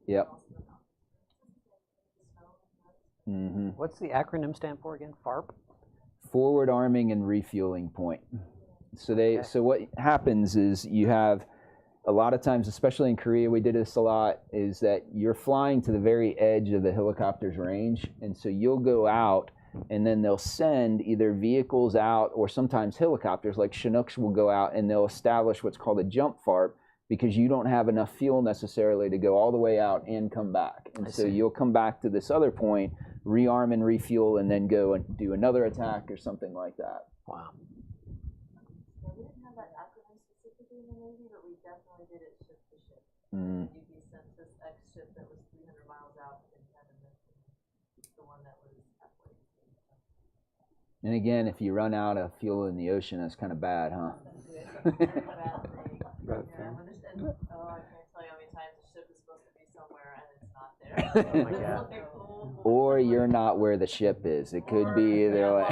Yep. Mm-hmm. What's the acronym stand for again? FARP? Forward arming and refueling point. So what happens is you have a lot of times, especially in Korea, we did this a lot, is that you're flying to the very edge of the helicopter's range, and so you'll go out and then they'll send either vehicles out or sometimes helicopters like Chinooks will go out and they'll establish what's called a jump FARP because you don't have enough fuel necessarily to go all the way out and come back. And so you'll come back to this other point, rearm and refuel, and then go and do another attack or something like that. Wow. Yeah, we didn't have that acronym specifically in the Navy, but we definitely did it ship to ship. Mm. You'd be sent this X ship that was 300 miles out, and you had to miss the one that was halfway. And again, if you run out of fuel in the ocean, that's kind of bad, huh? Bad thing. Yeah, I can't tell you how many times the ship is supposed to be somewhere and it's not there. Oh my God. Or you're not where the ship is. It could be either way.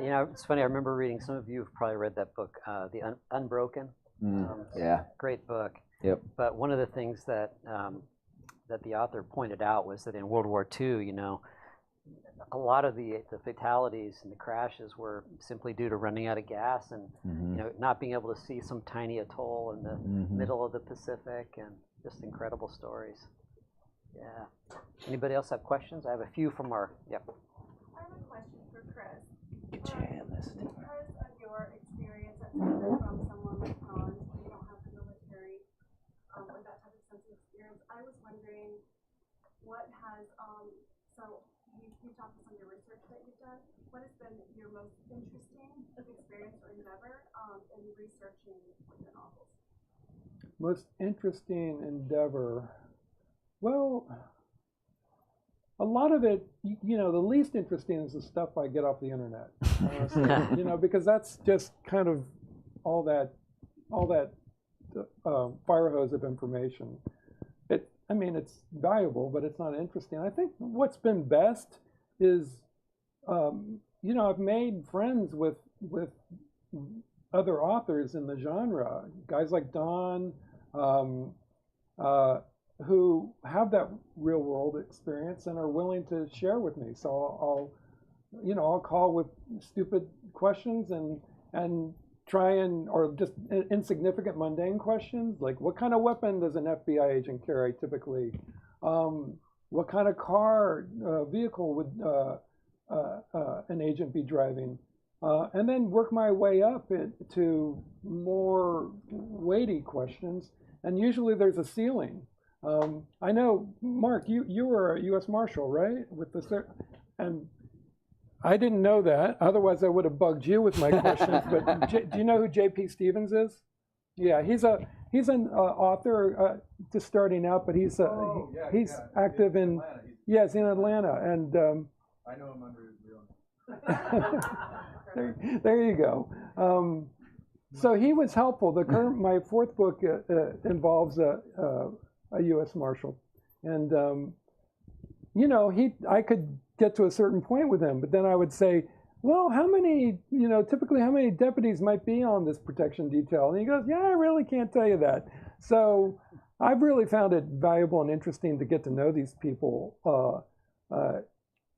You know, it's funny. I remember reading. Some of you have probably read that book, The Unbroken. Yeah. Great book. Yep. But one of the things that that the author pointed out was that in World War II, you know, a lot of the fatalities and the crashes were simply due to running out of gas and you know, not being able to see some tiny atoll in the middle of the Pacific, and just incredible stories. Yeah. Anybody else have questions? I have a few from our. Yep. I have a question for Chris. Get your hand this thing. Because of your experience at Taylor from someone with Hans, you don't have the military or that type of sense of experience, I was wondering what has, so you talked about some of your research that you've done. What has been your most interesting experience or endeavor in researching for your novels? Most interesting endeavor. Well, a lot of it, you know, the least interesting is the stuff I get off the internet. You know, because that's just kind of all that fire hose of information. I mean, it's valuable, but it's not interesting. I think what's been best is, you know, I've made friends with other authors in the genre, guys like Don, who have that real world experience and are willing to share with me. So I'll call with stupid questions and try or just insignificant mundane questions like what kind of weapon does an FBI agent carry typically? What kind of vehicle would an agent be driving? And then work my way up to more weighty questions. And usually there's a ceiling. I know, Mark, you were a U.S. Marshal, right? And I didn't know that. Otherwise, I would have bugged you with my questions. But do you know who J.P. Stevens is? Yeah, he's an author just starting out, but he's active in he's in Atlanta, and I know him under his real name. there you go. So he was helpful. My fourth book involves a U.S. Marshal, and you know, I could get to a certain point with him, but then I would say, well, typically how many deputies might be on this protection detail? And he goes, yeah, I really can't tell you that. So I've really found it valuable and interesting to get to know these people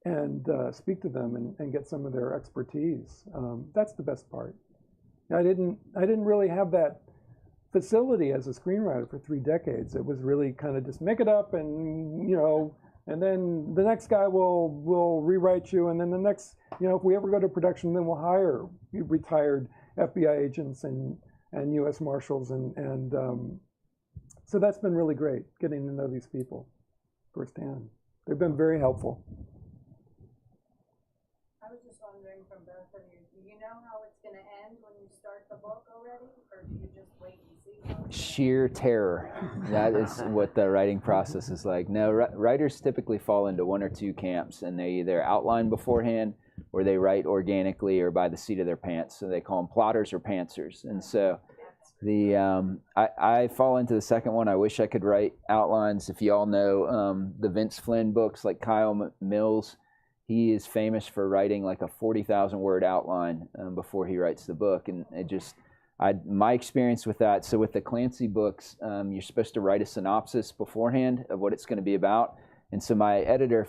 and speak to them and get some of their expertise. That's the best part. I didn't really have that facility as a screenwriter for 3 decades. It was really kind of just make it up and, you know, and then the next guy will rewrite you, and then the next, you know, if we ever go to production, then we'll hire retired FBI agents and U.S. Marshals, and so that's been really great, getting to know these people firsthand. They've been very helpful. I was just wondering from both of you, do you know how it's going to end when you start the book already, or do you just wait and see? Sheer terror. That is what the writing process is like. No, writers typically fall into one or two camps, and they either outline beforehand or they write organically or by the seat of their pants. So they call them plotters or pantsers. And so I fall into the second one. I wish I could write outlines. If you all know the Vince Flynn books, like Kyle Mills, he is famous for writing like a 40,000 word outline before he writes the book. And it just, my experience with that, so with the Clancy books, you're supposed to write a synopsis beforehand of what it's going to be about. And so my editor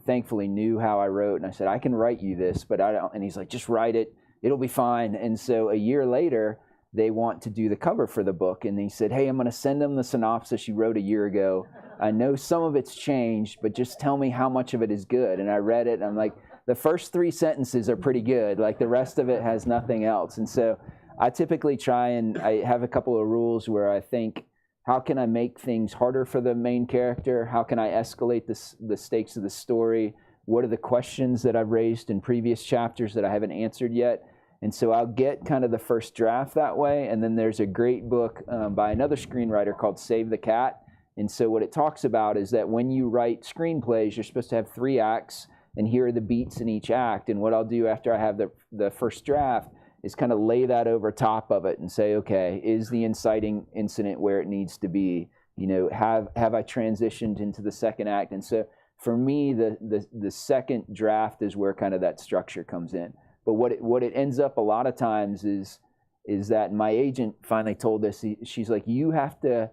thankfully knew how I wrote, and I said, I can write you this, but I don't. And he's like, just write it. It'll be fine. And so a year later, they want to do the cover for the book. And he said, hey, I'm going to send them the synopsis you wrote a year ago. I know some of it's changed, but just tell me how much of it is good. And I read it, and I'm like, the first 3 sentences are pretty good. Like the rest of it has nothing else. And so I typically try, and I have a couple of rules where I think, how can I make things harder for the main character? How can I escalate the stakes of the story? What are the questions that I've raised in previous chapters that I haven't answered yet? And so I'll get kind of the first draft that way. And then there's a great book by another screenwriter called Save the Cat. And so what it talks about is that when you write screenplays, you're supposed to have 3 acts, and here are the beats in each act. And what I'll do after I have the first draft is kind of lay that over top of it and say, okay, is the inciting incident where it needs to be? You know, have I transitioned into the second act? And so for me, the second draft is where kind of that structure comes in. But what it ends up a lot of times is that my agent finally told us, she's like, you have to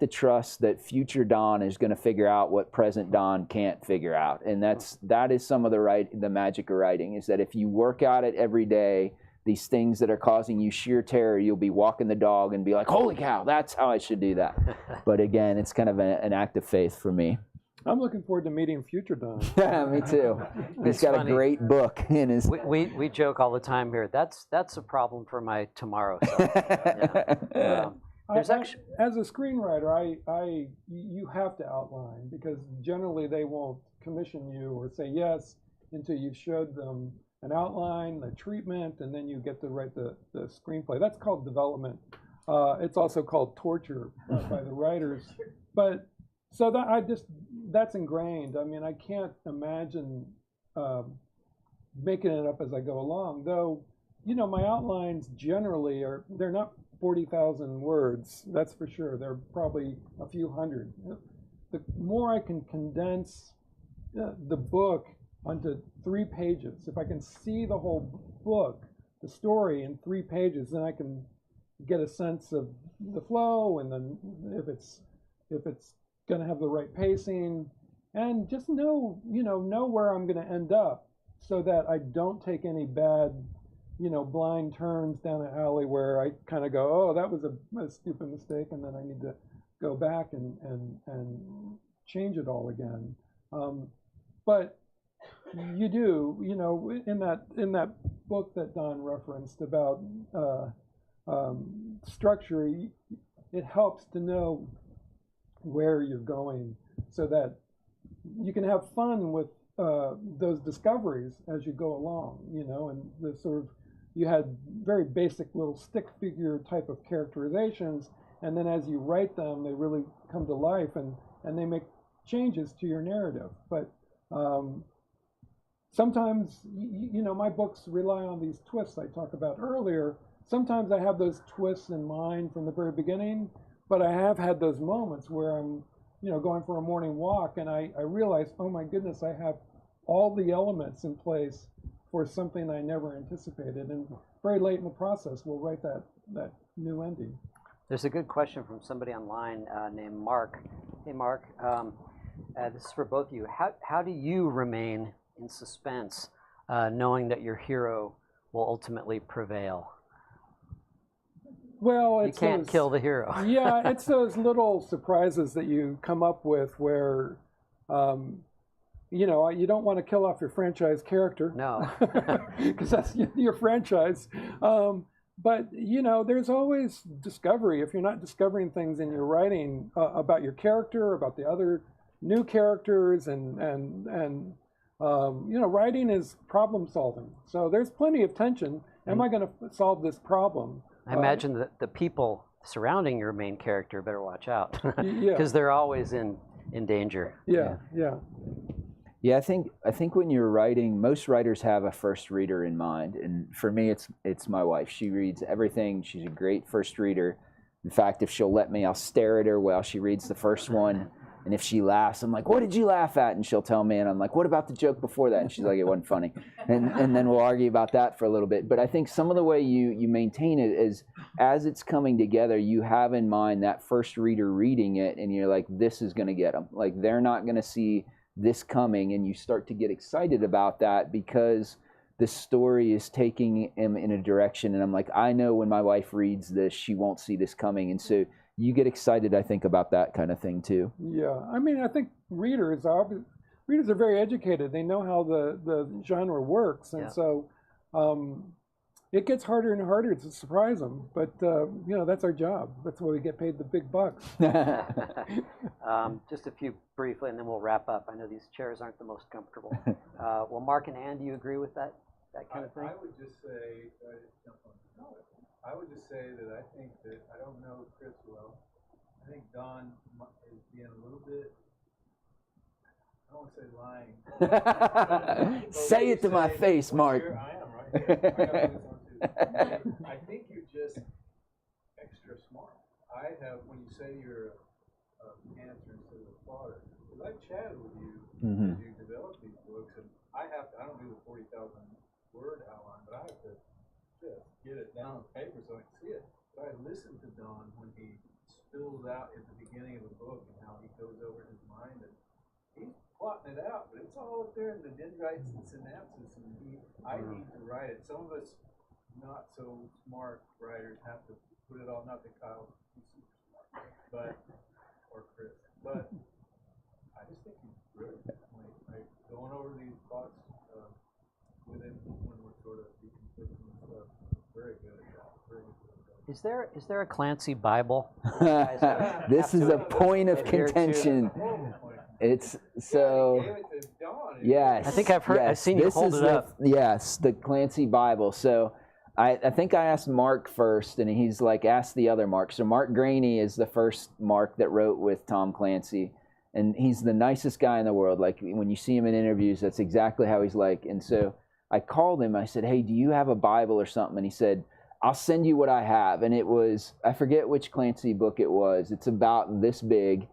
trust that future Don is going to figure out what present Don can't figure out. And that is some of the magic of writing, is that if you work at it every day, these things that are causing you sheer terror, you'll be walking the dog and be like, holy cow, that's how I should do that. But again, it's kind of an act of faith for me. I'm looking forward to meeting future Don. Yeah, me too. He's got funny. a great book in his. We joke all the time here. That's a problem for my tomorrow self. Yeah. There's actually, as a screenwriter, you have to outline, because generally they won't commission you or say yes until you've showed them an outline, the treatment, and then you get to write the screenplay. That's called development. It's also called torture by the writers. But so that's ingrained. I mean, I can't imagine making it up as I go along. Though, you know, my outlines generally they're not 40,000 words, that's for sure. They're probably a few hundred. The more I can condense the book onto 3 pages, if I can see the whole book, the story in 3 pages, then I can get a sense of the flow, and then if it's going to have the right pacing, and just know where I'm going to end up, so that I don't take any bad, blind turns down an alley where I kind of go, oh, that was a stupid mistake, and then I need to go back and change it all again. But you do, in that book that Don referenced about structure, it helps to know where you're going, so that you can have fun with those discoveries as you go along, and the sort of, you had very basic little stick figure type of characterizations, and then as you write them, they really come to life, and they make changes to your narrative. But sometimes, my books rely on these twists I talked about earlier. Sometimes I have those twists in mind from the very beginning, but I have had those moments where I'm, going for a morning walk, and I realize, oh my goodness, I have all the elements in place for something I never anticipated, and very late in the process, we'll write that new ending. there's a good question from somebody online named Mark. Hey, Mark. This is for both of you. How do you remain in suspense, knowing that your hero will ultimately prevail? Well, you can't kill the hero. Yeah, it's those little surprises that you come up with where, you don't want to kill off your franchise character. No. Because that's your franchise. But, there's always discovery. If you're not discovering things in your writing about your character, about the other new characters, and writing is problem solving. So there's plenty of tension. Am I going to solve this problem? I imagine that the people surrounding your main character better watch out, Yeah. because they're always in danger. Yeah. Yeah, I think when you're writing, most writers have a first reader in mind, and for me, it's my wife. She reads everything. She's a great first reader. In fact, if she'll let me, I'll stare at her while she reads the first one, and if she laughs, I'm like, "What did you laugh at?" And she'll tell me, and I'm like, "What about the joke before that?" And she's like, "It wasn't funny," and then we'll argue about that for a little bit. But I think some of the way you maintain it is as it's coming together, you have in mind that first reader reading it, and you're like, "This is going to get them. Like they're not going to see this coming," and you start to get excited about that because the story is taking him in a direction, and I'm like, I know when my wife reads this, she won't see this coming, and so you get excited, I think, about that kind of thing too. Yeah, I mean, I think readers are very educated. They know how the genre works, and so it gets harder and harder to surprise them. But you know, that's our job. That's why we get paid the big bucks. Just a few briefly, and then we'll wrap up. I know these chairs aren't the most comfortable. Well, Mark and Ann, do you agree with that kind of thing? I would just say, I would just say that I think that I don't know Chris well. I think Don is being a little bit. I don't want to say lying. Say it to my face, Mark. I am right here. I got this one too. I think you're just extra smart. I have, when you say you're a cancer instead of a father, because I chatted with you as you develop these books, and I don't do the 40,000 word outline, but I have to just get it down on paper so I can see it. But I listened to Don when he spills out at the beginning of the book and how he goes over his mind, and he's plotting it out, but it's all up there in the dendrites and synapses, and I need to write it. Some of us not so smart writers have to put it all, not that Kyle is super smart, but, or Chris, but I just think he's brilliant. Like going over these thoughts with him when we're sort of deconflicting and stuff, very good at that, very good at that. Is there a Clancy Bible? This is a point of contention. It's so. Yes. I think I've heard. I've seen you hold it up. Yes, the Clancy Bible. So, I think I asked Mark first, and he's like, ask the other Mark. So Mark Graney is the first Mark that wrote with Tom Clancy, and he's the nicest guy in the world. Like when you see him in interviews, that's exactly how he's like. And so I called him. I said, "Hey, do you have a Bible or something?" And he said, "I'll send you what I have." And it was, I forget which Clancy book it was. It's about this big.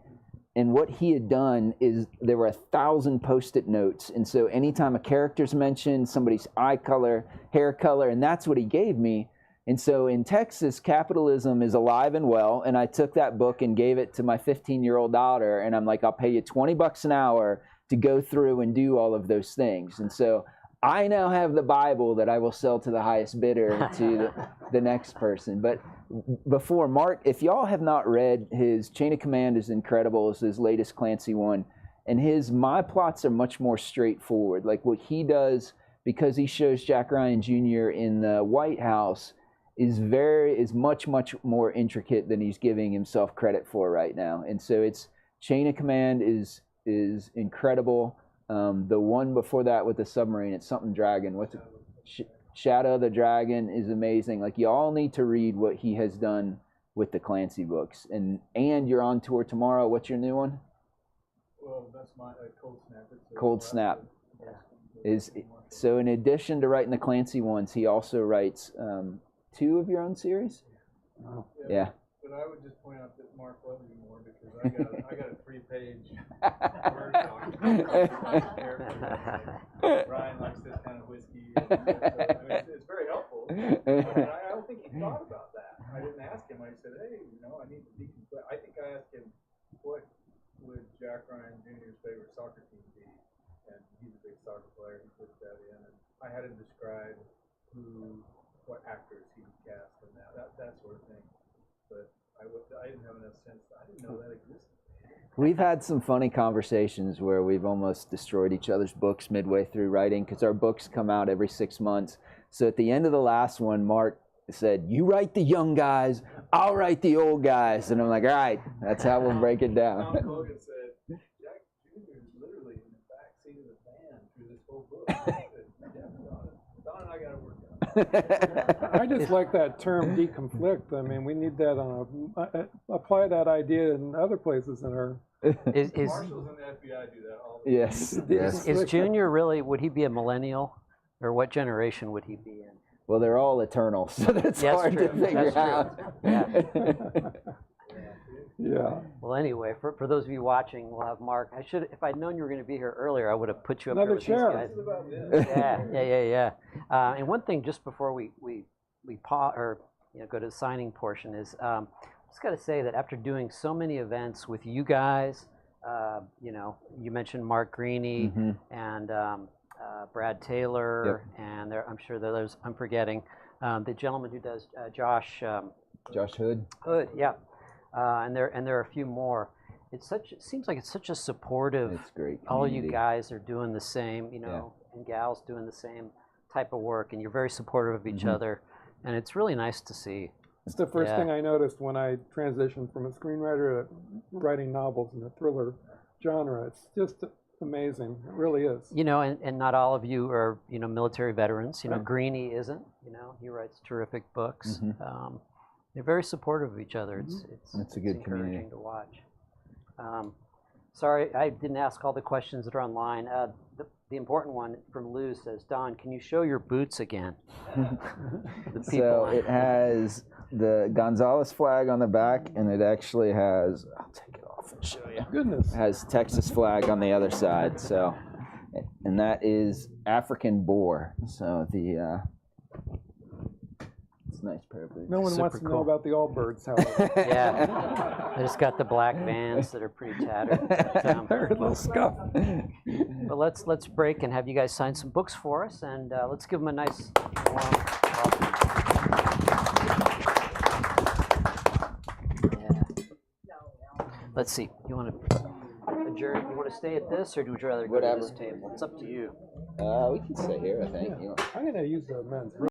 And what he had done is there were 1,000 Post-it notes. And so anytime a character's mentioned, somebody's eye color, hair color, and that's what he gave me. And so in Texas, capitalism is alive and well. And I took that book and gave it to my 15-year-old daughter. And I'm like, I'll pay you $20 an hour to go through and do all of those things. And so I now have the Bible that I will sell to the highest bidder to the next person. But before, Mark, if y'all have not read his Chain of Command is incredible. It's his latest Clancy one. And my plots are much more straightforward. Like what he does, because he shows Jack Ryan Jr. in the White House, is much, much more intricate than he's giving himself credit for right now. And so it's Chain of Command is incredible. The one before that with the submarine, it's something dragon. What's it? Shadow of the Dragon is amazing. Like you all need to read what he has done with the Clancy books. And you're on tour tomorrow. What's your new one? Well, that's my Cold Snap. Cold Snap. So in addition to writing the Clancy ones, he also writes 2 of your own series? Oh. Yeah. But I would just point out that Mark loves you more because I got a 3-page Word document. Ryan likes this kind of whiskey. It's very helpful. I don't think he thought about that. I didn't ask him. I said, hey, I need to decompress. I think I asked him, what would Jack Ryan Jr.'s favorite soccer team be? And he's a big soccer player. He puts that in. And I had him describe what actors he would cast and that sort of thing. But I didn't have enough sense. I didn't know that existed. We've had some funny conversations where we've almost destroyed each other's books midway through writing because our books come out every 6 months. So at the end of the last one, Mark said, "You write the young guys, I'll write the old guys." And I'm like, all right, that's how we'll break it down. Tom Hogan said, Jack Jr. is literally in the back seat of the van through this whole book. I said, yeah, Don and I got to work out. I just like that term deconflict. I mean, we need that on apply that idea in other places in our. Is Marshals and the FBI do that all the time. Yes, yes. is Junior really? Would he be a millennial, or what generation would he be in? Well, they're all eternal, so that's That's hard true. to figure That's out. Yeah. Well, anyway, for those of you watching, we'll have Mark. If I'd known you were going to be here earlier, I would have put you up Another here with chair. these guys. Yeah. And one thing, just before we pause or go to the signing portion, is just got to say that after doing so many events with you guys, you mentioned Mark Greeny and Brad Taylor, and I'm sure that there's I'm forgetting the gentleman who does Josh Hood. Hood, yeah. And there are a few more. It seems like it's such a supportive. It's great. All you guys are doing the same, and gals doing the same type of work, and you're very supportive of each other, and it's really nice to see. It's the first thing I noticed when I transitioned from a screenwriter to writing novels in the thriller genre. It's just amazing. It really is. And not all of you are, military veterans. Greeny isn't. He writes terrific books. They're very supportive of each other. It's a good encouraging community to watch. Sorry, I didn't ask all the questions that are online. The important one from Lou says, Don, can you show your boots again? So it has the Gonzales flag on the back, and it actually has, I'll take it off and show you. Goodness. It has Texas flag on the other side. So, and that is African boar. So it's a nice pair of boots. No one wants to know about the Allbirds, however. Yeah, I just got the black Vans that are pretty tattered. They're a little scuffed. But let's break and have you guys sign some books for us, and let's give them a nice warm welcome. Yeah. Let's see. You want to adjourn? You want to stay at this, or would you rather go to this table? It's up to you. We can stay here, I think. I'm going to use the men's.